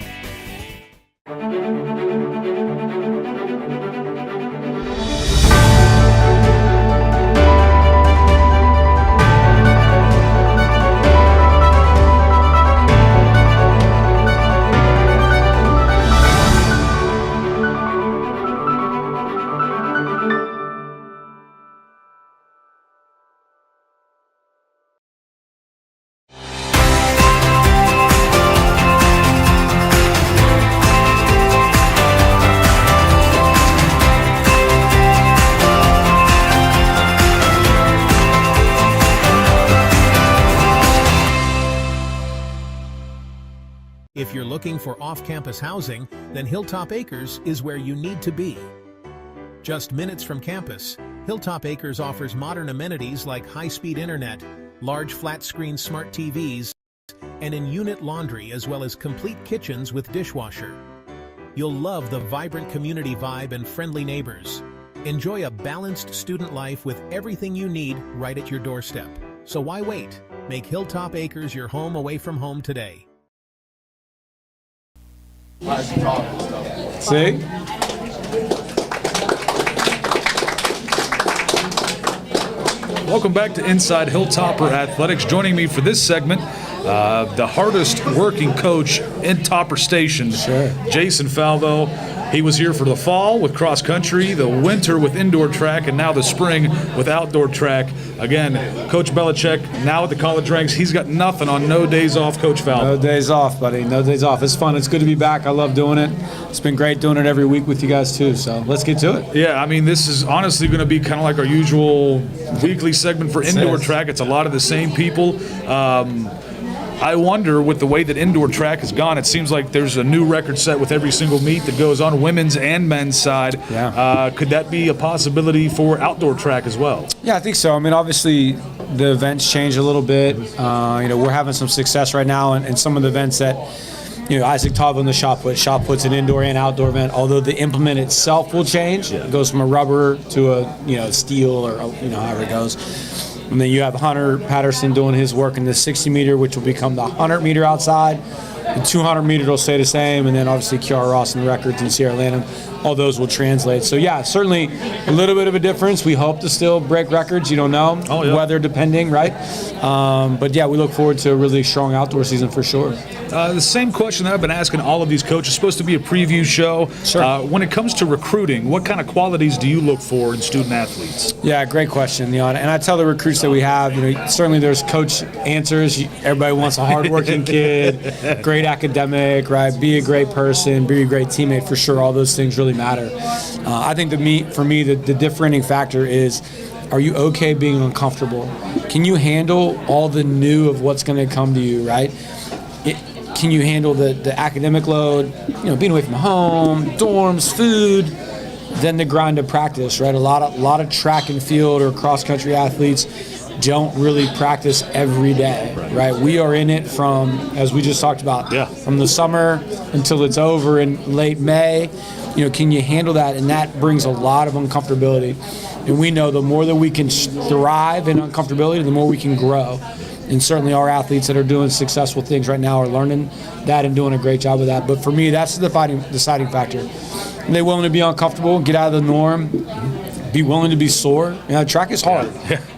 If you're looking for off-campus housing, then Hilltop Acres is where you need to be. Just minutes from campus, Hilltop Acres offers modern amenities like high-speed internet, large flat-screen smart TVs, and in-unit laundry as well as complete kitchens with dishwasher. You'll love the vibrant community vibe and friendly neighbors. Enjoy a balanced student life with everything you need right at your doorstep. So why wait? Make Hilltop Acres your home away from home today. See? Welcome back to Inside Hilltopper Athletics. Joining me for this segment, the hardest working coach in Topper Station, Jason Falvo. He was here for the fall with cross country, the winter with indoor track, and now the spring with outdoor track. Again, Coach Belichick, now at the college ranks, he's got nothing on no days off, Coach Falvo. No days off, buddy. No days off. It's fun. It's good to be back. I love doing it. It's been great doing it every week with you guys, too. So let's get to it. Yeah, I mean, this is honestly going to be kind of like our usual weekly segment for indoor track. It's a lot of the same people. I wonder, with the way that indoor track has gone, it seems like there's a new record set with every single meet that goes on, women's and men's side. Yeah. Could that be a possibility for outdoor track as well? Yeah, I think so. I mean, obviously, the events change a little bit. We're having some success right now in some of the events that, Isaac Tava in the shot put's an indoor and outdoor event, although the implement itself will change. Yeah. It goes from a rubber to a steel or, however it goes. And then you have Hunter Patterson doing his work in the 60-meter, which will become the 100-meter outside. The 200-meter will stay the same. And then obviously Kiara Ross and records in Sierra Lanham, all those will translate. So, yeah, certainly a little bit of a difference. We hope to still break records. You don't know. Weather depending, right? But, yeah, we look forward to a really strong outdoor season for sure. The same question that I've been asking all of these coaches. It's supposed to be a preview show. Sure. When it comes to recruiting, what kind of qualities do you look for in student athletes? Yeah, great question. And I tell the recruits that we have, certainly there's coach answers. Everybody wants a hardworking kid, great academic, right? Be a great person, be a great teammate for sure. All those things really matter. I think for me, the differentiating factor is, are you okay being uncomfortable? Can you handle all the new of what's going to come to you, right? Can you handle the academic load, being away from home, dorms, food, then the grind of practice, right? A lot of track and field or cross-country athletes don't really practice every day, right? We are in it from, as we just talked about, from the summer until it's over in late May. Can you handle that? And that brings a lot of uncomfortability. And we know the more that we can thrive in uncomfortability, the more we can grow. And certainly our athletes that are doing successful things right now are learning that and doing a great job of that. But for me, that's the deciding factor. Are they willing to be uncomfortable, get out of the norm, be willing to be sore? Track is hard,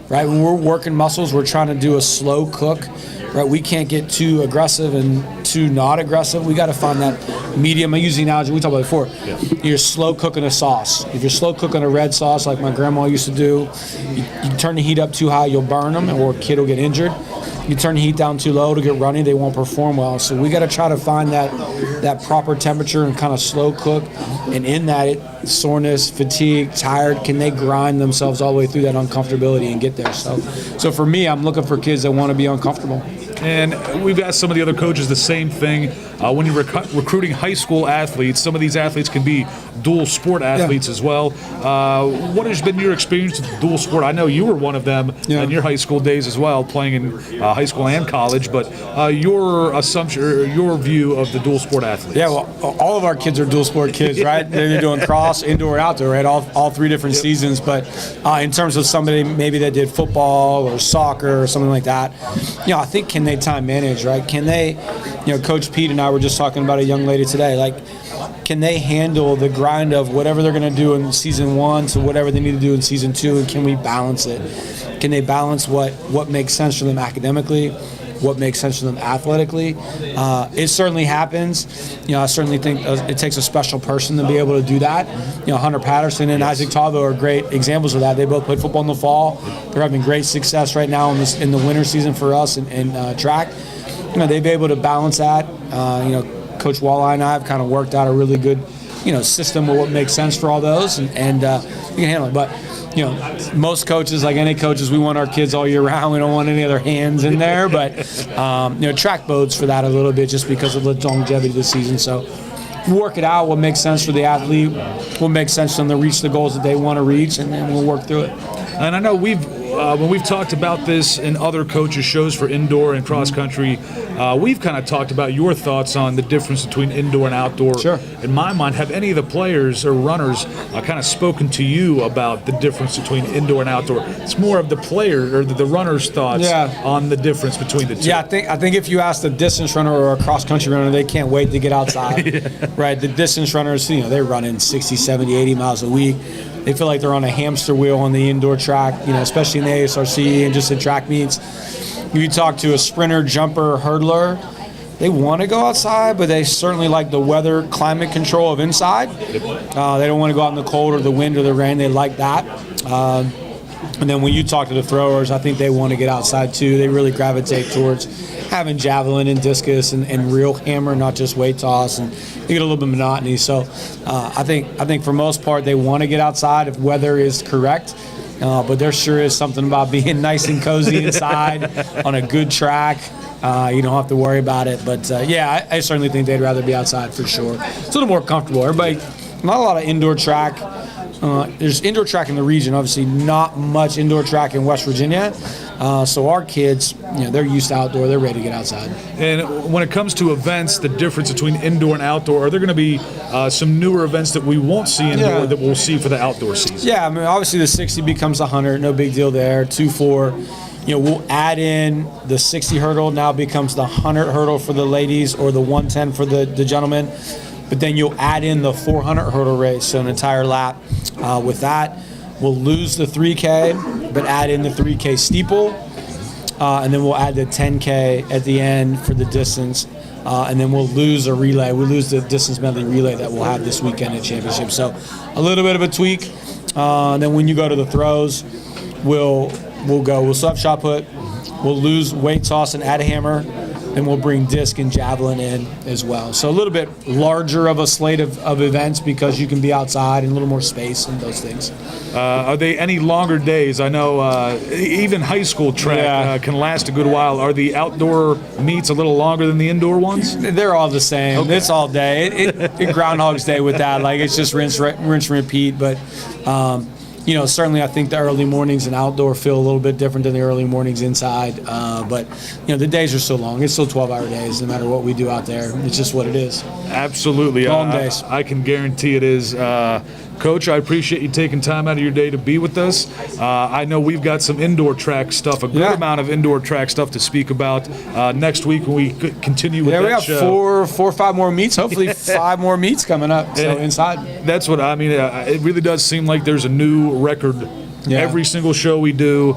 right? When we're working muscles, we're trying to do a slow cook, right? We can't get too aggressive and too not aggressive. We got to find that medium. I use the analogy we talked about before. You're slow cooking a sauce. If you're slow cooking a red sauce like my grandma used to do, you turn the heat up too high, you'll burn them, or a kid will get injured. You turn the heat down too low to get runny, they won't perform well. So we got to try to find that proper temperature and kind of slow cook. And in that, soreness, fatigue, tired, can they grind themselves all the way through that uncomfortability and get there? So for me, I'm looking for kids that want to be uncomfortable. And we've asked some of the other coaches the same thing. When you're recruiting high school athletes, some of these athletes can be dual sport athletes as well. What has been your experience with dual sport? I know you were one of them in your high school days as well, playing in high school and college, but your assumption, or your view of the dual sport athletes? Yeah, well, all of our kids are dual sport kids, right? They're doing cross, indoor, and outdoor, right? All 3 different seasons. But in terms of somebody maybe that did football or soccer or something like that, I think can they time manage, right? Can they, Coach Pete and I were just talking about a young lady today, like, can they handle the grind of whatever they're going to do in season 1 to whatever they need to do in season 2, and can we balance it? Can they balance what makes sense for them academically, what makes sense for them athletically? It certainly happens. I certainly think it takes a special person to be able to do that. Hunter Patterson and Isaac Tavo are great examples of that. They both played football in the fall. They're having great success right now in the winter season for us in track. They've been able to balance that. Coach Walleye and I have kind of worked out a really good, system of what makes sense for all those, and you can handle it. But most coaches, like any coaches, we want our kids all year round. We don't want any other hands in there. But track bodes for that a little bit just because of the longevity of the season. So work it out. What makes sense for the athlete? What makes sense for them to reach the goals that they want to reach, and then we'll work through it. And I know when we've talked about this in other coaches' shows for indoor and cross country, we've kind of talked about your thoughts on the difference between indoor and outdoor. Sure. In my mind, have any of the players or runners kind of spoken to you about the difference between indoor and outdoor? It's more of the player or the runner's thoughts on the difference between the two. Yeah, I think if you ask a distance runner or a cross country runner, they can't wait to get outside. Right? The distance runners, they're running 60, 70, 80 miles a week. They feel like they're on a hamster wheel on the indoor track, especially in the ASRC and just in track meets. If you talk to a sprinter, jumper, hurdler, they want to go outside, but they certainly like the weather, climate control of inside. They don't want to go out in the cold or the wind or the rain. They like that. And then when you talk to the throwers, I think they want to get outside too. They really gravitate towards having javelin and discus and real hammer, not just weight toss, and you get a little bit of monotony. So I think for most part they want to get outside if weather is correct. But there sure is something about being nice and cozy inside on a good track. You don't have to worry about it. But I certainly think they'd rather be outside for sure. It's a little more comfortable. Everybody, not a lot of indoor track. There's indoor track in the region, obviously not much indoor track in West Virginia. So our kids, they're used to outdoor, they're ready to get outside. And when it comes to events, the difference between indoor and outdoor, are there going to be some newer events that we won't see indoor that we'll see for the outdoor season? Yeah, obviously the 60 becomes 100, no big deal there. 2-4. We'll add in the 60 hurdle, now becomes the 100 hurdle for the ladies or the 110 for the gentlemen. But then you'll add in the 400 hurdle race, so an entire lap. With that, we'll lose the 3K, but add in the 3K steeple, and then we'll add the 10K at the end for the distance, and then we'll lose a relay. We'll lose the distance medley relay that we'll have this weekend at championship. So a little bit of a tweak. Then when you go to the throws, we'll still have shot put. We'll lose weight toss and add a hammer. And we'll bring disc and javelin in as well. So a little bit larger of a slate of events because you can be outside and a little more space and those things. Are they any longer days? I know even high school track can last a good while. Are the outdoor meets a little longer than the indoor ones? They're all the same. Okay. It's all day. It Groundhog's Day with that. Like it's just rinse, repeat. But certainly I think the early mornings in outdoor feel a little bit different than the early mornings inside. But the days are so long. It's still 12-hour days no matter what we do out there. It's just what it is. Absolutely. Long days. I can guarantee it is. Coach, I appreciate you taking time out of your day to be with us. I know we've got some indoor track stuff, a good amount of indoor track stuff to speak about next week when we continue with that show. Yeah, we got 4 or 5 more meets, hopefully 5 more meets coming up. So inside. That's what I mean. It really does seem like there's a new record every single show we do.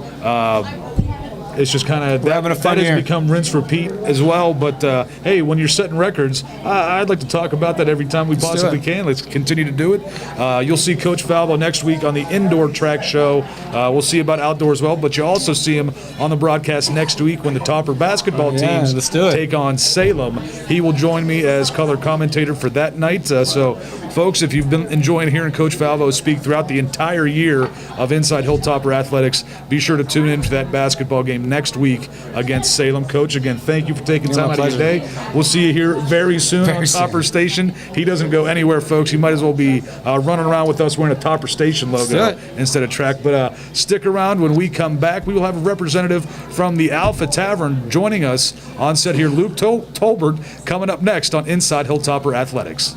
It's just kind of that has become rinse repeat as well. But hey, when you're setting records, I'd like to talk about that every time we possibly can. Let's continue to do it. You'll see Coach Falvo next week on the indoor track show. We'll see about outdoor as well, but you'll also see him on the broadcast next week when the Topper basketball teams take on Salem. He will join me as color commentator for that night. So, folks, if you've been enjoying hearing Coach Falvo speak throughout the entire year of Inside Hilltopper Athletics. Be sure to tune in for that basketball game next week against Salem. Coach, again, thank you for taking time out of your day. We'll see you here very soon on Topper Station. He doesn't go anywhere, folks. He might as well be running around with us wearing a Topper Station logo instead of track. But stick around. When we come back, we will have a representative from the Alpha Tavern joining us on set here, Luke Tolbert, coming up next on Inside Hilltopper Athletics.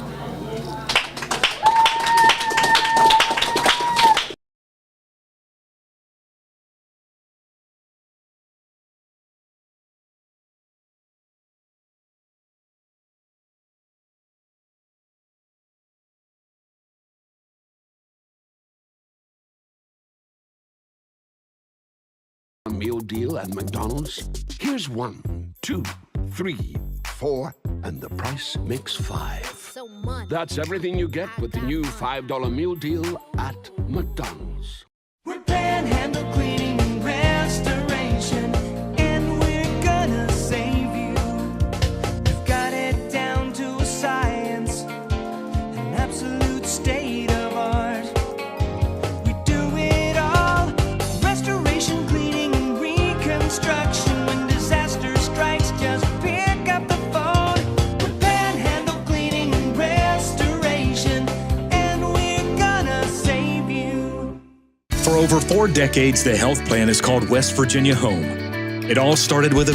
Meal deal at McDonald's? Here's 1, 2, 3, 4, and the price makes 5. That's everything you get with the new $5 meal deal at McDonald's. We're Panhandle Cleaning and Restoration, and we're gonna save you. We've got it down to a science, an absolute state of art. We do it all, restoration, cleaning, and reconstruction. When disaster strikes, just pick up the phone. We're Panhandle Cleaning and Restoration, and we're gonna save you. For over 4 decades, the health plan is called West Virginia Home. It all started with a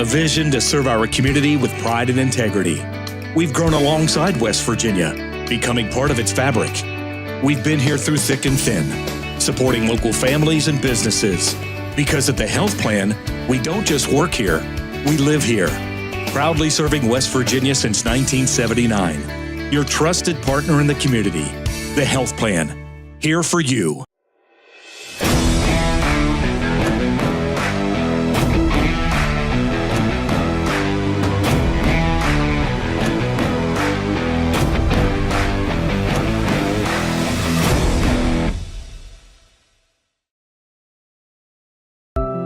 vision to serve our community with pride and integrity. We've grown alongside West Virginia, becoming part of its fabric. We've been here through thick and thin, supporting local families and businesses. Because at the health plan, we don't just work here, we live here. Proudly serving West Virginia since 1979. Your trusted partner in the community, the health plan. Here for you.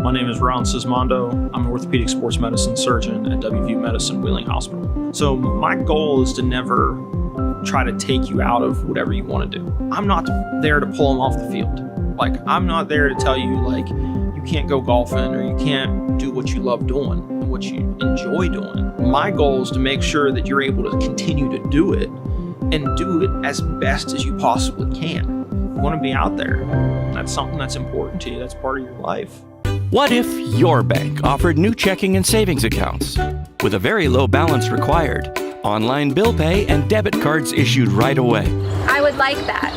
My name is Ron Sismondo. I'm an orthopedic sports medicine surgeon at WVU Medicine Wheeling Hospital. So my goal is to never try to take you out of whatever you want to do. I'm not there to pull them off the field. Like, I'm not there to tell you, like, you can't go golfing or you can't do what you love doing and what you enjoy doing. My goal is to make sure that you're able to continue to do it and do it as best as you possibly can. You want to be out there. That's something that's important to you. That's part of your life. What if your bank offered new checking and savings accounts with a very low balance required, online bill pay, and debit cards issued right away? I would like that.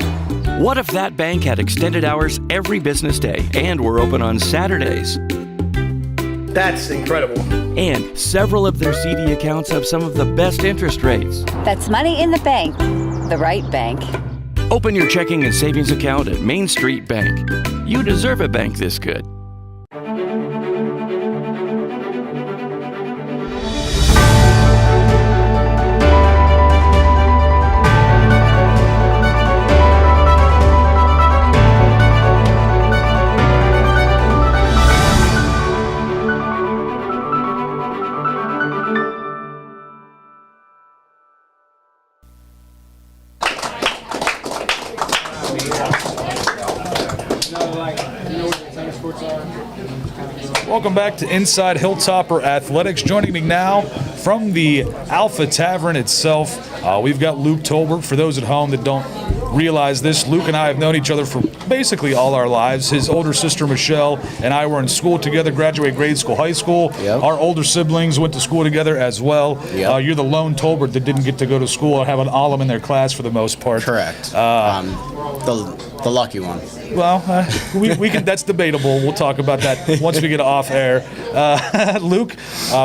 What if that bank had extended hours every business day and were open on Saturdays? That's incredible. And several of their CD accounts have some of the best interest rates. That's money in the bank. The right bank. Open your checking and savings account at Main Street Bank. You deserve a bank this good. Welcome back to Inside Hilltopper Athletics. Joining me now from the Alpha Tavern itself, we've got Luke Tolbert. For those at home that don't realize this, Luke and I have known each other for basically all our lives. His older sister Michelle and I were in school together, graduated grade school, high school. Yep. Our older siblings went to school together as well. Yep. You're the lone Tolbert that didn't get to go to school or have an alum in their class for the most part. Correct. The lucky one. Well, we can. That's debatable. We'll talk about that once we get off air. Luke,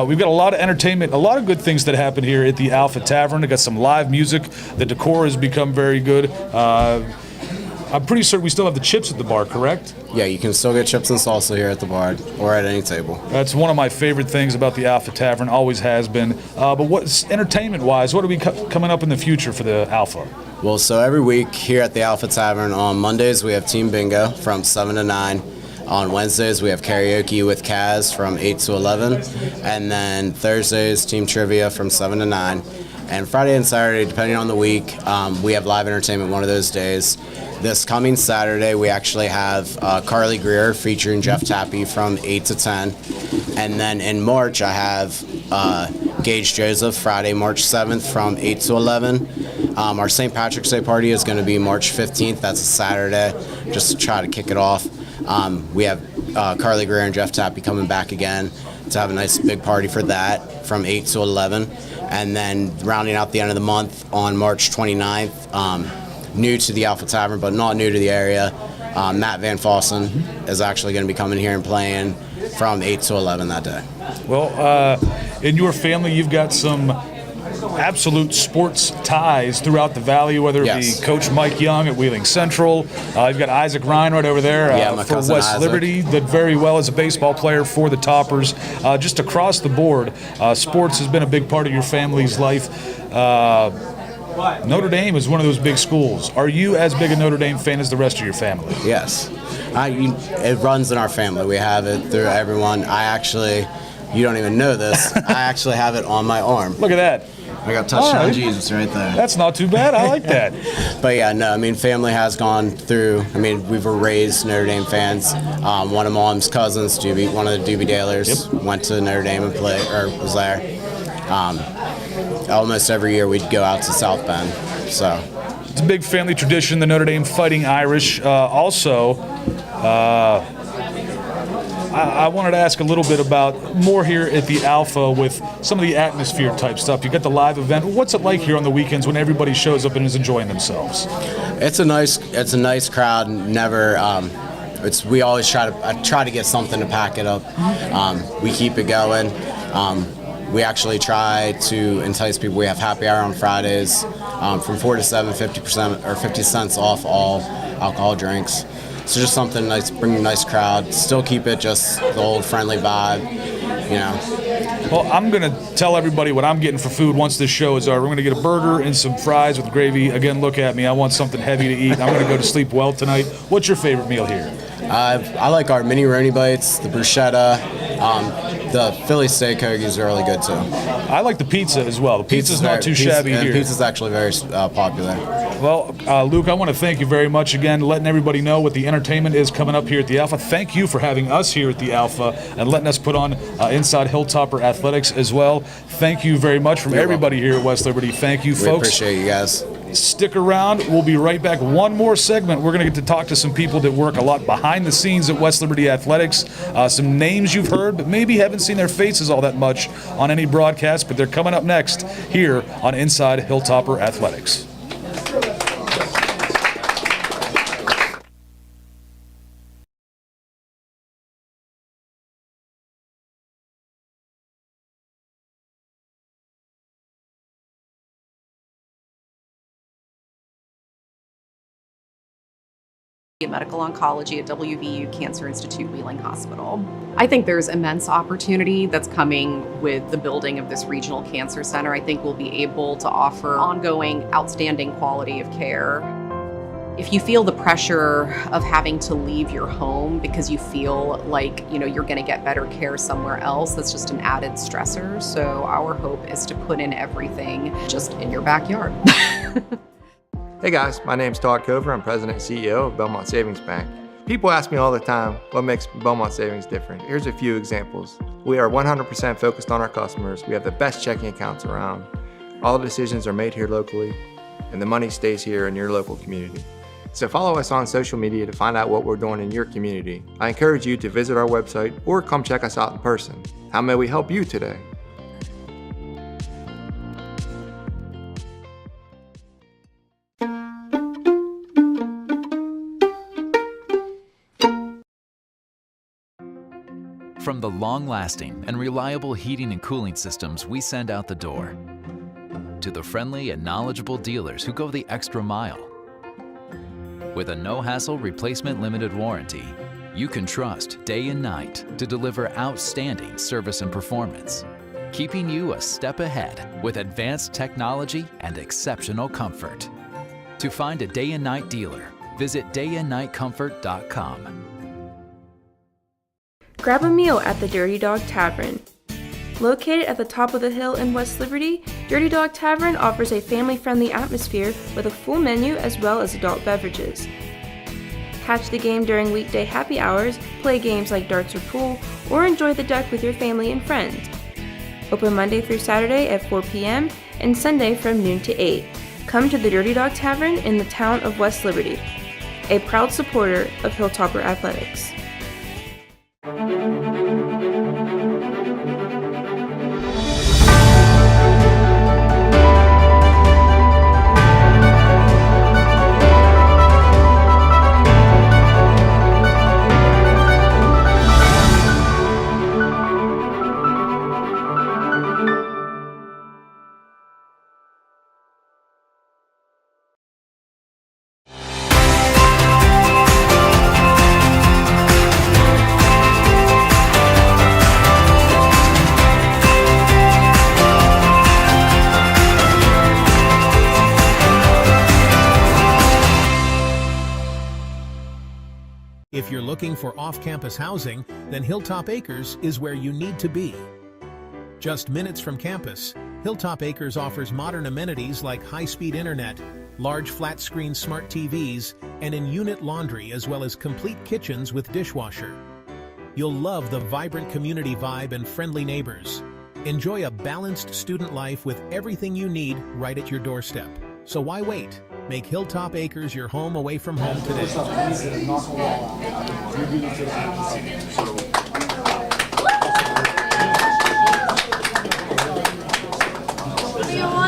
we've got a lot of entertainment, a lot of good things that happen here at the Alpha Tavern. We got some live music. The decor has become very good. I'm pretty certain we still have the chips at the bar, correct? Yeah, you can still get chips and salsa here at the bar or at any table. That's one of my favorite things about the Alpha Tavern, always has been. But what's entertainment-wise, what are we coming up in the future for the Alpha? Well, so every week here at the Alpha Tavern, on Mondays we have Team Bingo from 7 to 9. On Wednesdays we have karaoke with Kaz from 8 to 11. And then Thursdays, Team Trivia from 7 to 9. And Friday and Saturday, depending on the week, we have live entertainment one of those days. This coming Saturday, we actually have Carly Greer featuring Jeff Tappy from 8 to 10. And then in March, I have Gage Joseph, Friday, March 7th from 8 to 11. Our St. Patrick's Day party is going to be March 15th. That's a Saturday, just to try to kick it off. We have Carly Greer and Jeff Tappy coming back again to have a nice big party for that from 8 to 11. And then rounding out the end of the month on March 29th, new to the Alpha Tavern, but not new to the area, Matt Van Fossen is actually going to be coming here and playing from 8 to 11 that day. Well, in your family, you've got some absolute sports ties throughout the valley, whether it be Coach Mike Young at Wheeling Central. You've got Isaac Ryan right over there for West Isaac. Liberty, did very well as a baseball player for the Toppers. Just across the board, sports has been a big part of your family's life. Notre Dame is one of those big schools. Are you as big a Notre Dame fan as the rest of your family? Yes. It runs in our family. We have it through everyone. You don't even know this, I actually have it on my arm. Look at that. I got touchdown Jesus right there. That's not too bad. I like that. But yeah, no, family has gone through. We were raised Notre Dame fans. One of Mom's cousins, one of the Doobie Dalers, went to Notre Dame and was there. Almost every year we'd go out to South Bend. So it's a big family tradition, the Notre Dame Fighting Irish. I wanted to ask a little bit about more here at the Alpha with some of the atmosphere type stuff. You got the live event. What's it like here on the weekends when everybody shows up and is enjoying themselves? It's a nice crowd. Never. We always try to get something to pack it up. We keep it going. We actually try to entice people. We have happy hour on Fridays from 4 to 7, 50% or 50 cents off all alcohol drinks. So just something nice, bring a nice crowd, still keep it just the old friendly vibe, Well, I'm going to tell everybody what I'm getting for food once this show is over. We're going to get a burger and some fries with gravy. Again, look at me. I want something heavy to eat. I'm going to go to sleep well tonight. What's your favorite meal here? I like our mini Roni bites, the bruschetta. The Philly steak hoagies are really good too. I like the pizza as well. The pizza's not too shabby here. Pizza's actually very popular. Well, Luke, I want to thank you very much again, letting everybody know what the entertainment is coming up here at the Alpha. Thank you for having us here at the Alpha and letting us put on Inside Hilltopper Athletics as well. Thank you very much from everybody here at West Liberty. Thank you, folks. We appreciate you guys. Stick around. We'll be right back. One more segment. We're going to get to talk to some people that work a lot behind the scenes at West Liberty Athletics. Some names you've heard, but maybe haven't seen their faces all that much on any broadcast, but they're coming up next here on Inside Hilltopper Athletics. Medical oncology at WVU Cancer Institute Wheeling Hospital. I think there's immense opportunity that's coming with the building of this regional cancer center. I think we'll be able to offer ongoing outstanding quality of care. If you feel the pressure of having to leave your home because you feel like you're going to get better care somewhere else, that's just an added stressor. So our hope is to put in everything just in your backyard. Hey guys, my name's Todd Cover. I'm President and CEO of Belmont Savings Bank. People ask me all the time what makes Belmont Savings different. Here's a few examples. We are 100% focused on our customers. We have the best checking accounts around. All the decisions are made here locally, and the money stays here in your local community. So follow us on social media to find out what we're doing in your community. I encourage you to visit our website or come check us out in person. How may we help you today? From the long-lasting and reliable heating and cooling systems we send out the door, to the friendly and knowledgeable dealers who go the extra mile. With a no-hassle replacement limited warranty, you can trust day and night to deliver outstanding service and performance, keeping you a step ahead with advanced technology and exceptional comfort. To find a day and night dealer, visit dayandnightcomfort.com. Grab a meal at the Dirty Dog Tavern. Located at the top of the hill in West Liberty, Dirty Dog Tavern offers a family-friendly atmosphere with a full menu as well as adult beverages. Catch the game during weekday happy hours, play games like darts or pool, or enjoy the deck with your family and friends. Open Monday through Saturday at 4 p.m. and Sunday from noon to 8. Come to the Dirty Dog Tavern in the town of West Liberty, a proud supporter of Hilltopper Athletics. If you're looking for off-campus housing, then Hilltop Acres is where you need to be. Just minutes from campus, Hilltop Acres offers modern amenities like high-speed internet, large flat-screen smart TVs, and in-unit laundry, as well as complete kitchens with dishwasher. You'll love the vibrant community vibe and friendly neighbors. Enjoy a balanced student life with everything you need right at your doorstep. So why wait? Make Hilltop Acres your home away from home today.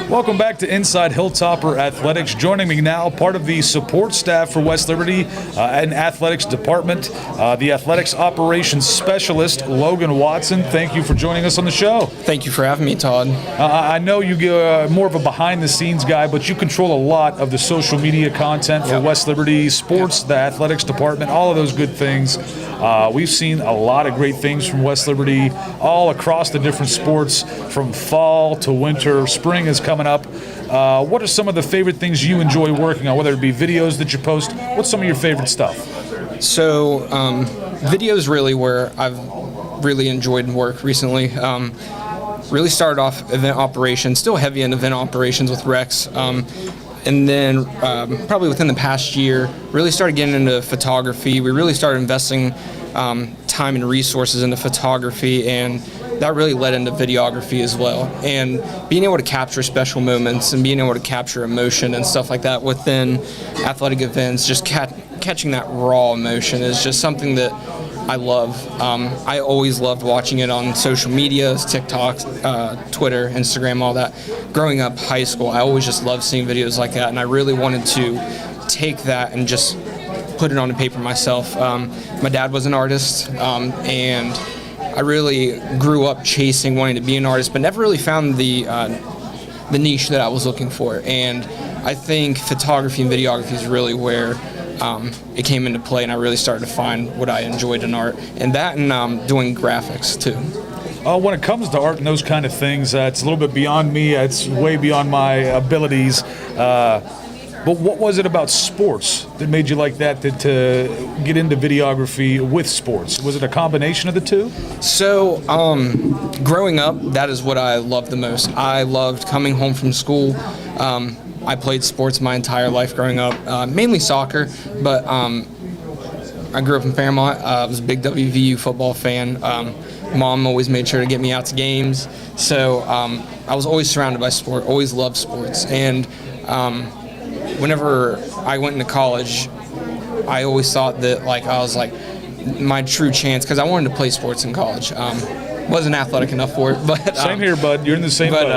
Welcome back to Inside Hilltopper Athletics. Joining me now, part of the support staff for West Liberty and Athletics Department, the Athletics Operations Specialist, Logan Watson. Thank you for joining us on the show. Thank you for having me, Todd. I know you're more of a behind-the-scenes guy, but you control a lot of the social media content for West Liberty, sports, the Athletics Department, all of those good things. We've seen a lot of great things from West Liberty all across the different sports, from fall to winter. Spring is coming up. What are some of the favorite things you enjoy working on, whether it be videos that you post? What's some of your favorite stuff? So, videos really where I've really enjoyed work recently. Really started off event operations, still heavy in event operations with Rex. And then probably within the past year, really started getting into photography. We really started investing time and resources into photography, and that really led into videography as well. And being able to capture special moments and being able to capture emotion and stuff like that within athletic events, just catching that raw emotion is just something that I love. I always loved watching it on social media, TikTok, Twitter, Instagram, all that. Growing up high school, I always just loved seeing videos like that, and I really wanted to take that and just put it on paper myself. My dad was an artist, and I really grew up wanting to be an artist, but never really found the niche that I was looking for. And I think photography and videography is really where it came into play, and I really started to find what I enjoyed in art, and that, and doing graphics too. When it comes to art and those kind of things, it's a little bit beyond me. It's way beyond my abilities. But what was it about sports that made you like that to get into videography with sports? Was it a combination of the two? So, growing up, that is what I loved the most. I loved coming home from school. I played sports my entire life growing up, mainly soccer, but I grew up in Fairmont. I was a big WVU football fan. Mom always made sure to get me out to games. So I was always surrounded by sport, always loved sports. And whenever I went into college, I always thought that I was my true chance, because I wanted to play sports in college. Wasn't athletic enough for it, but same here, bud. You're in the same boat.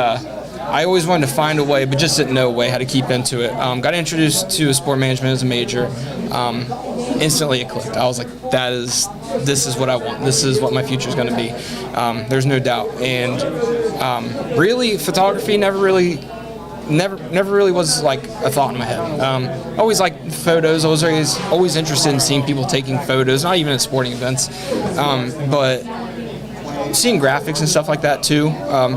I always wanted to find a way, but just didn't know a way how to keep into it. Got introduced to sport management as a major. Instantly it clicked. I was like, this is what I want. This is what my future is going to be. There's no doubt. And really, photography never really was like a thought in my head. Always liked photos. I was always interested in seeing people taking photos, not even at sporting events, but seeing graphics and stuff like that too,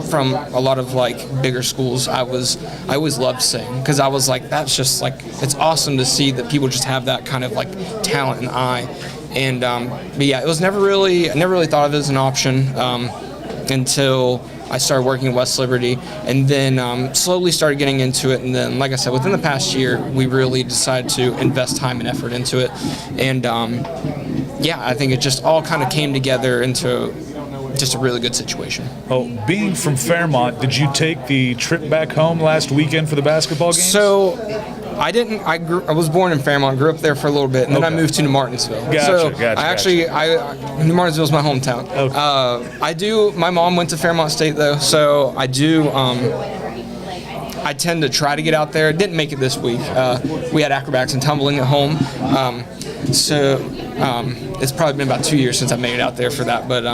from a lot of bigger schools. I always loved seeing, because I was like, that's just it's awesome to see that people just have that kind of talent and eye. And but yeah, it was I never really thought of it as an option. until I started working at West Liberty, and then slowly started getting into it. And then, like I said, within the past year, we really decided to invest time and effort into it. And I think it just all kind of came together into just a really good situation. Oh, being from Fairmont, did you take the trip back home last weekend for the basketball games? So I didn't. I was born in Fairmont, grew up there for a little bit, and then I moved to New Martinsville. New Martinsville is my hometown. Okay. My mom went to Fairmont State though, so I do. I tend to try to get out there. Didn't make it this week. We had acrobatics and tumbling at home. It's probably been about 2 years since I made it out there for that. But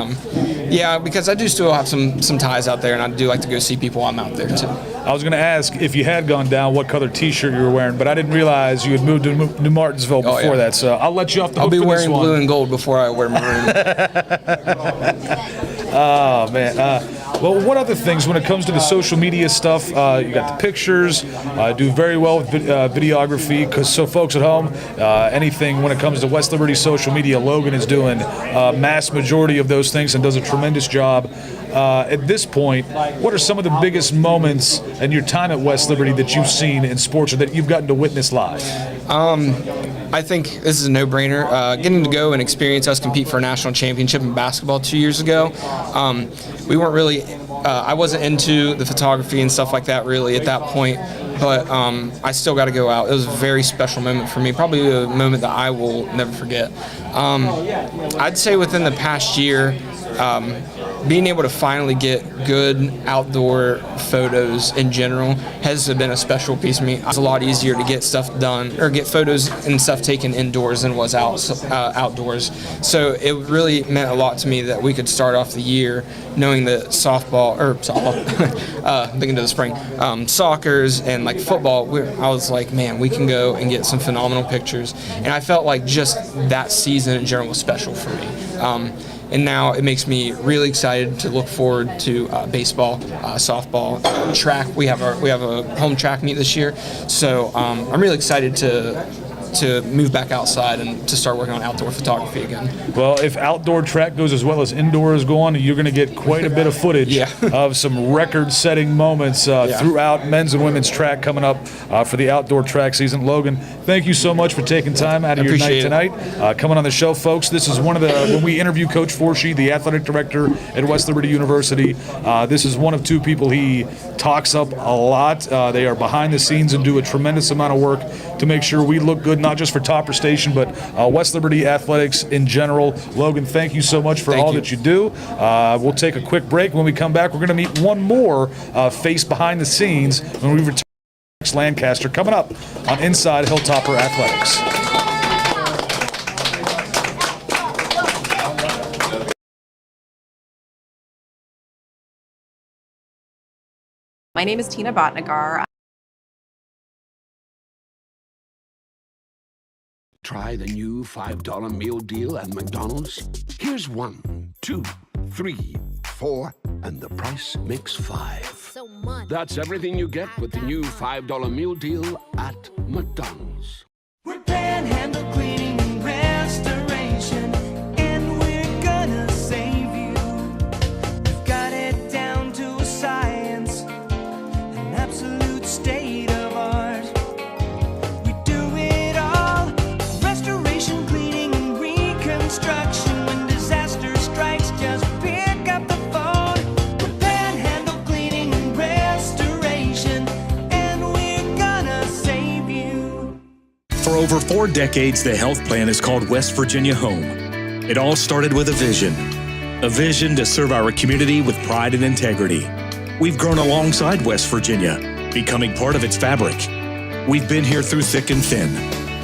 because I do still have some ties out there, and I do like to go see people while I'm out there too. I was going to ask if you had gone down what color T-shirt you were wearing, but I didn't realize you had moved to New Martinsville before that. So I'll let you off the hook. I'll be for wearing this one. blue and gold before I wear maroon. Oh man. Well, what other things when it comes to the social media stuff? You got the pictures. Do very well with videography. Because so folks at home, anything when it comes to West Liberty social media, Logan is doing mass majority of those things and does a tremendous job. At this point, what are some of the biggest moments in your time at West Liberty that you've seen in sports or that you've gotten to witness live? I think this is a no-brainer. Getting to go and experience us compete for a national championship in basketball 2 years ago. We weren't really, I wasn't into the photography and stuff like that really at that point, but I still got to go out. It was a very special moment for me, probably a moment that I will never forget. I'd say within the past year, being able to finally get good outdoor photos in general has been a special piece of me. It's a lot easier to get stuff done or get photos and stuff taken indoors than it was outdoors. So it really meant a lot to me that we could start off the year knowing that thinking to the spring, soccer's and like football, I was like, man, we can go and get some phenomenal pictures. And I felt like just that season in general was special for me. And now it makes me really excited to look forward to baseball, softball, track. We have a home track meet this year, so I'm really excited to move back outside and to start working on outdoor photography again. Well, if outdoor track goes as well as indoor is going, you're going to get quite a bit of footage of some record-setting moments throughout men's and women's track coming up for the outdoor track season. Logan, thank you so much for taking time out of your night tonight. Coming on the show, folks, this is when we interview Coach Forshee, the athletic director at West Liberty University. This is one of two people he talks up a lot. They are behind the scenes and do a tremendous amount of work to make sure we look good, not just for Topper Station, but West Liberty athletics in general. Logan, thank you so much for all that you do. We'll take a quick break. When we come back, we're going to meet one more face behind the scenes when we return to Lancaster, coming up on Inside Hilltopper Athletics. My name is Tina Botnagar. Try the new $5 meal deal at McDonald's. Here's 1, 2, 3, 4, and the price makes 5. That's everything you get with the new $5 meal deal at McDonald's. We're Panhandle Cleaning and Restoration, and we're gonna save you. We've got it down to a science, an absolute state of art. We do it all, restoration, cleaning, and reconstruction. When disaster strikes, just pick up the phone. We're Panhandle Cleaning and Restoration, and we're gonna save you. For over 4 decades, the health plan is called West Virginia Home. It all started with a vision to serve our community with pride and integrity. We've grown alongside West Virginia, becoming part of its fabric. We've been here through thick and thin,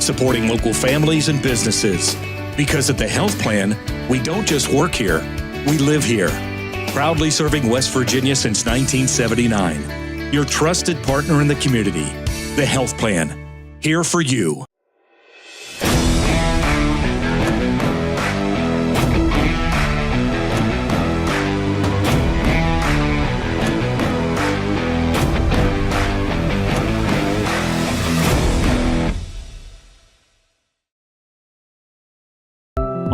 supporting local families and businesses. Because at the health plan, we don't just work here, we live here. Proudly serving West Virginia since 1979. Your trusted partner in the community. The health plan. Here for you.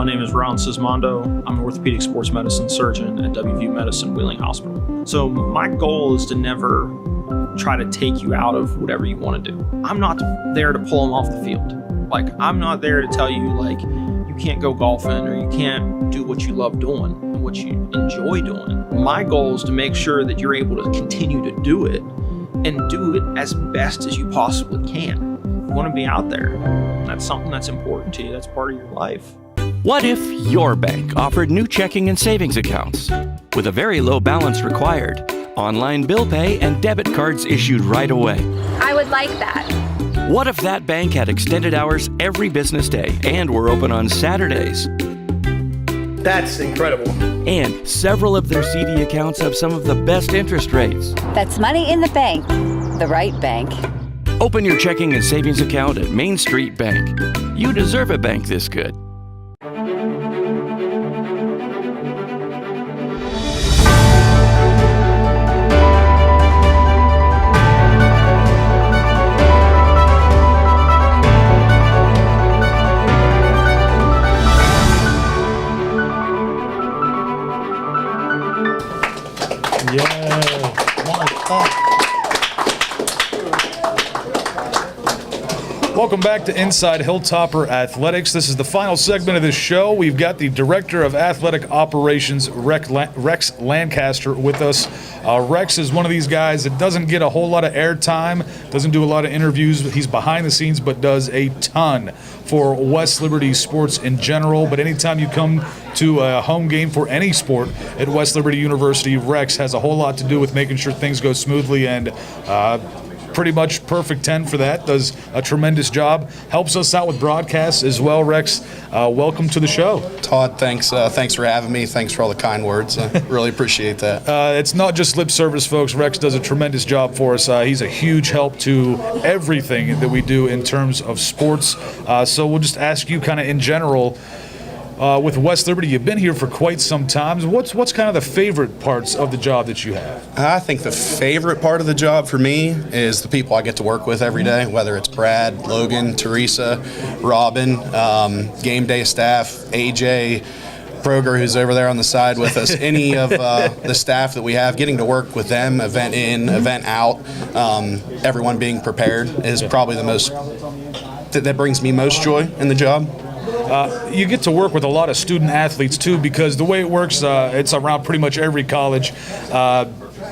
My name is Ron Sismondo. I'm an orthopedic sports medicine surgeon at WVU Medicine Wheeling Hospital. So my goal is to never try to take you out of whatever you want to do. I'm not there to pull them off the field. Like, I'm not there to tell you, like, you can't go golfing or you can't do what you love doing and what you enjoy doing. My goal is to make sure that you're able to continue to do it and do it as best as you possibly can. You want to be out there. That's something that's important to you. That's part of your life. What if your bank offered new checking and savings accounts with a very low balance required, online bill pay, and debit cards issued right away? I would like that. What if that bank had extended hours every business day and were open on Saturdays? That's incredible. And several of their CD accounts have some of the best interest rates. That's money in the bank. The right bank. Open your checking and savings account at Main Street Bank. You deserve a bank this good. Welcome back to Inside Hilltopper Athletics. This is the final segment of this show. We've got the Director of Athletic Operations, Rex Lancaster, with us. Rex is one of these guys that doesn't get a whole lot of airtime, doesn't do a lot of interviews. He's behind the scenes, but does a ton for West Liberty sports in general. But anytime you come to a home game for any sport at West Liberty University, Rex has a whole lot to do with making sure things go smoothly, and pretty much perfect 10 for that. Does a tremendous job. Helps us out with broadcasts as well. Rex, welcome to the show. Todd, thanks for having me. Thanks for all the kind words. I really appreciate that. It's not just lip service, folks. Rex does a tremendous job for us. He's a huge help to everything that we do in terms of sports. So we'll just ask you kind of in general, with West Liberty, you've been here for quite some time. What's kind of the favorite parts of the job that you have? I think the favorite part of the job for me is the people I get to work with every day, whether it's Brad, Logan, Teresa, Robin, game day staff, AJ, Kroger, who's over there on the side with us, any of the staff that we have, getting to work with them, event in, event out, everyone being prepared is probably the most, that brings me most joy in the job. You get to work with a lot of student athletes too, because the way it works, it's around pretty much every college.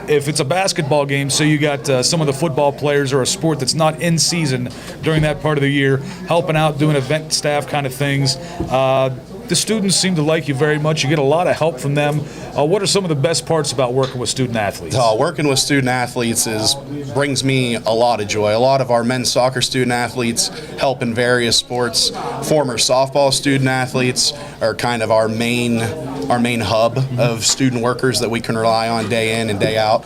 If it's a basketball game, so you got some of the football players or a sport that's not in season during that part of the year, helping out, doing event staff kind of things. The students seem to like you very much. You get a lot of help from them. What are some of the best parts about working with student athletes? Working with student athletes brings me a lot of joy. A lot of our men's soccer student athletes help in various sports. Former softball student athletes are kind of our main hub of student workers that we can rely on day in and day out.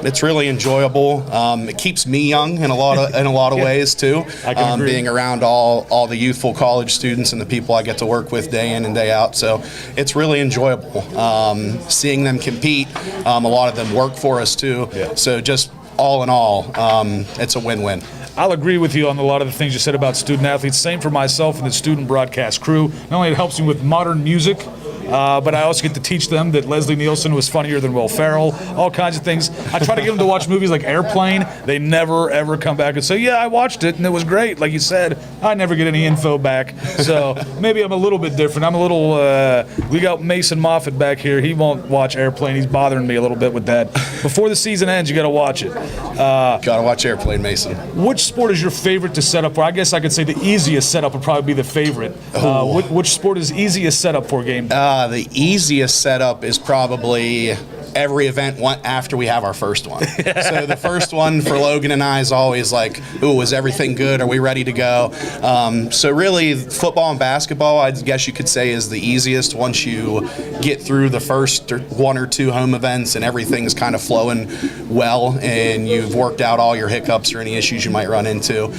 It's really enjoyable. It keeps me young in a lot of ways too. I can agree. Being around all the youthful college students and the people I get to work with day in and day out. So it's really enjoyable. Seeing them compete, a lot of them work for us too. Yeah. So just all in all, it's a win-win. I'll agree with you on a lot of the things you said about student athletes. Same for myself and the student broadcast crew. Not only it helps me with modern music, but I also get to teach them that Leslie Nielsen was funnier than Will Ferrell, all kinds of things. I try to get them to watch movies like Airplane. They never, ever come back and say, yeah, I watched it, and it was great. Like you said, I never get any info back. So maybe I'm a little bit different. I'm a little, we got Mason Moffat back here. He won't watch Airplane. He's bothering me a little bit with that. Before the season ends, you got to watch it. Got to watch Airplane, Mason. Which sport is your favorite to set up for? I guess I could say the easiest setup would probably be the favorite. Which sport is easiest setup for a game? The easiest setup is probably every event after we have our first one. So the first one for Logan and I is always like, ooh, is everything good? Are we ready to go? So really, football and basketball, I guess you could say, is the easiest once you get through the first one or two home events and everything's kind of flowing well and you've worked out all your hiccups or any issues you might run into.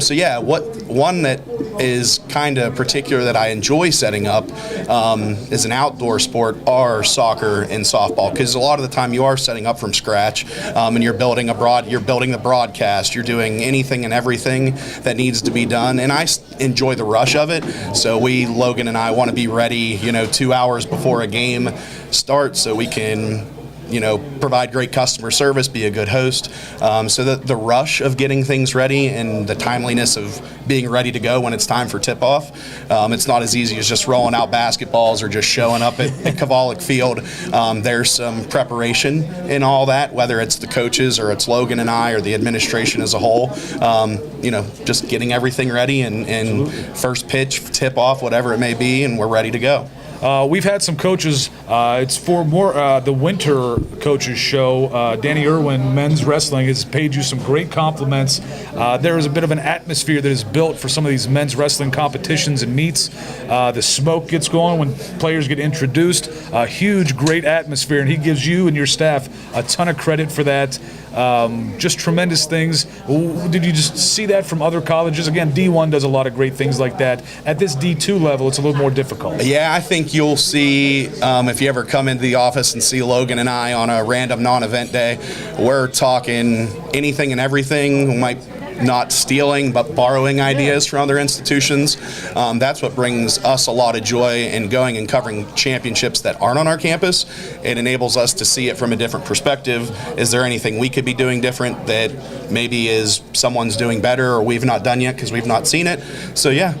So yeah, what one that is kind of particular that I enjoy setting up as an outdoor sport are soccer and softball, because a lot of the time you are setting up from scratch, and you're building the broadcast, you're doing anything and everything that needs to be done, and I enjoy the rush of it. So Logan and I want to be ready 2 hours before a game starts so we can provide great customer service, be a good host. So that the rush of getting things ready and the timeliness of being ready to go when it's time for tip-off, it's not as easy as just rolling out basketballs or just showing up at Kavalik Field. There's some preparation in all that, whether it's the coaches or it's Logan and I or the administration as a whole. Just getting everything ready and first pitch, tip-off, whatever it may be, and we're ready to go. We've had some coaches. It's for more the winter coaches show. Danny Irwin, men's wrestling, has paid you some great compliments. There is a bit of an atmosphere that is built for some of these men's wrestling competitions and meets. The smoke gets going when players get introduced. A huge, great atmosphere, and he gives you and your staff a ton of credit for that. Just tremendous things. Did you just see that from other colleges? Again, D1 does a lot of great things like that. At this D2 level, it's a little more difficult. Yeah, I think you'll see, if you ever come into the office and see Logan and I on a random non-event day, we're talking anything and everything. We might not stealing but borrowing ideas from other institutions. That's what brings us a lot of joy in going and covering championships that aren't on our campus. It enables us to see it from a different perspective. Is there anything we could be doing different that maybe is someone's doing better or we've not done yet because we've not seen it? So yeah.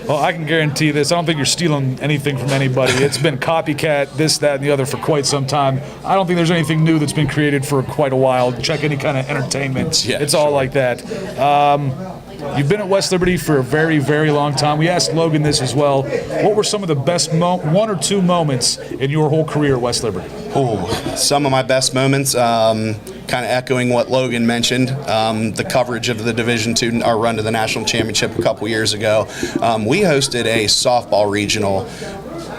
Well, I can guarantee this. I don't think you're stealing anything from anybody. It's been copycat, this, that, and the other for quite some time. I don't think there's anything new that's been created for quite a while. Check any kind of entertainment. Yeah, it's all like that. You've been at West Liberty for a very, very long time. We asked Logan this as well. What were some of the best one or two moments in your whole career at West Liberty? Oh, some of my best moments, kind of echoing what Logan mentioned, the coverage of the Division II, our run to the national championship a couple years ago. We hosted a softball regional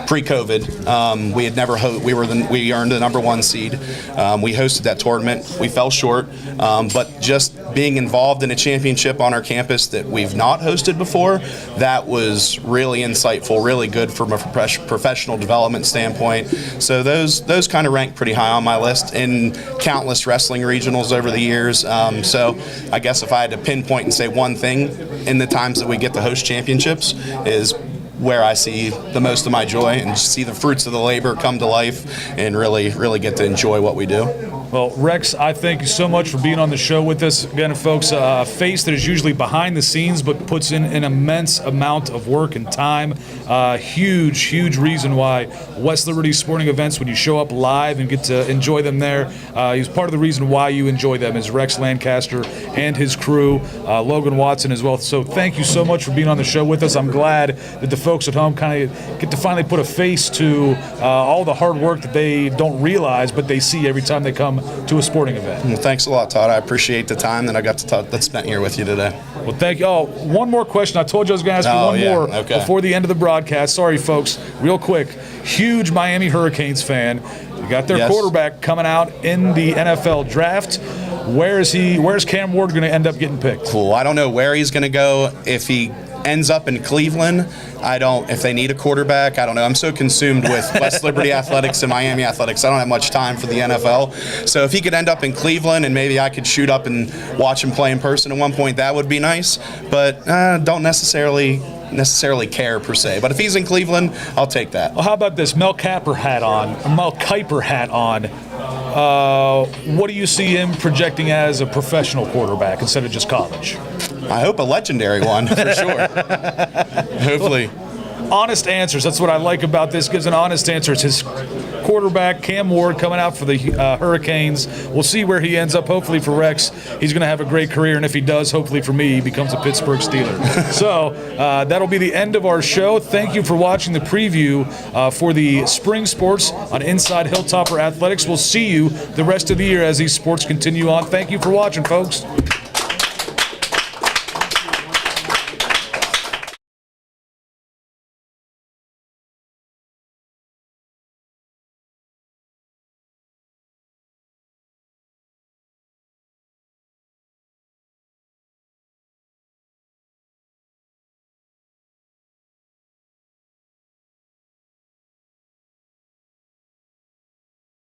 pre-COVID. We had never we earned the number 1 seed. We hosted that tournament. We fell short, but just being involved in a championship on our campus that we've not hosted before, that was really insightful, really good from a professional development standpoint. So those kind of rank pretty high on my list in countless wrestling regionals over the years. So I guess if I had to pinpoint and say one thing in the times that we get to host championships is where I see the most of my joy and see the fruits of the labor come to life and really, really get to enjoy what we do. Well, Rex, I thank you so much for being on the show with us. Again, folks, a face that is usually behind the scenes but puts in an immense amount of work and time. Huge, huge reason why West Liberty sporting events, when you show up live and get to enjoy them there, he's part of the reason why you enjoy them is Rex Lancaster and his crew, Logan Watson as well. So thank you so much for being on the show with us. I'm glad that the folks at home kind of get to finally put a face to all the hard work that they don't realize but they see every time they come to a sporting event. Well, thanks a lot, Todd. I appreciate the time that I got to that's spent here with you today. Well, thank you. Oh, one more question. I told you I was going to ask you one more before the end of the broadcast. Sorry, folks. Real quick. Huge Miami Hurricanes fan. You got their quarterback coming out in the NFL draft. Where's Cam Ward going to end up getting picked? Cool. I don't know where he's going to go. If he ends up in Cleveland, if they need a quarterback, I don't know. I'm so consumed with West Liberty athletics and Miami athletics, I don't have much time for the NFL. So if he could end up in Cleveland and maybe I could shoot up and watch him play in person at one point, that would be nice. But don't necessarily care per se. But if he's in Cleveland, I'll take that. Well, how about this Mel Kiper hat on? What do you see him projecting as a professional quarterback instead of just college? I hope a legendary one, for sure. Hopefully. Honest answers. That's what I like about this. Gives an honest answer. It's his quarterback, Cam Ward, coming out for the Hurricanes. We'll see where he ends up. Hopefully for Rex, he's going to have a great career. And if he does, hopefully for me, he becomes a Pittsburgh Steeler. So that'll be the end of our show. Thank you for watching the preview for the spring sports on Inside Hilltopper Athletics. We'll see you the rest of the year as these sports continue on. Thank you for watching, folks.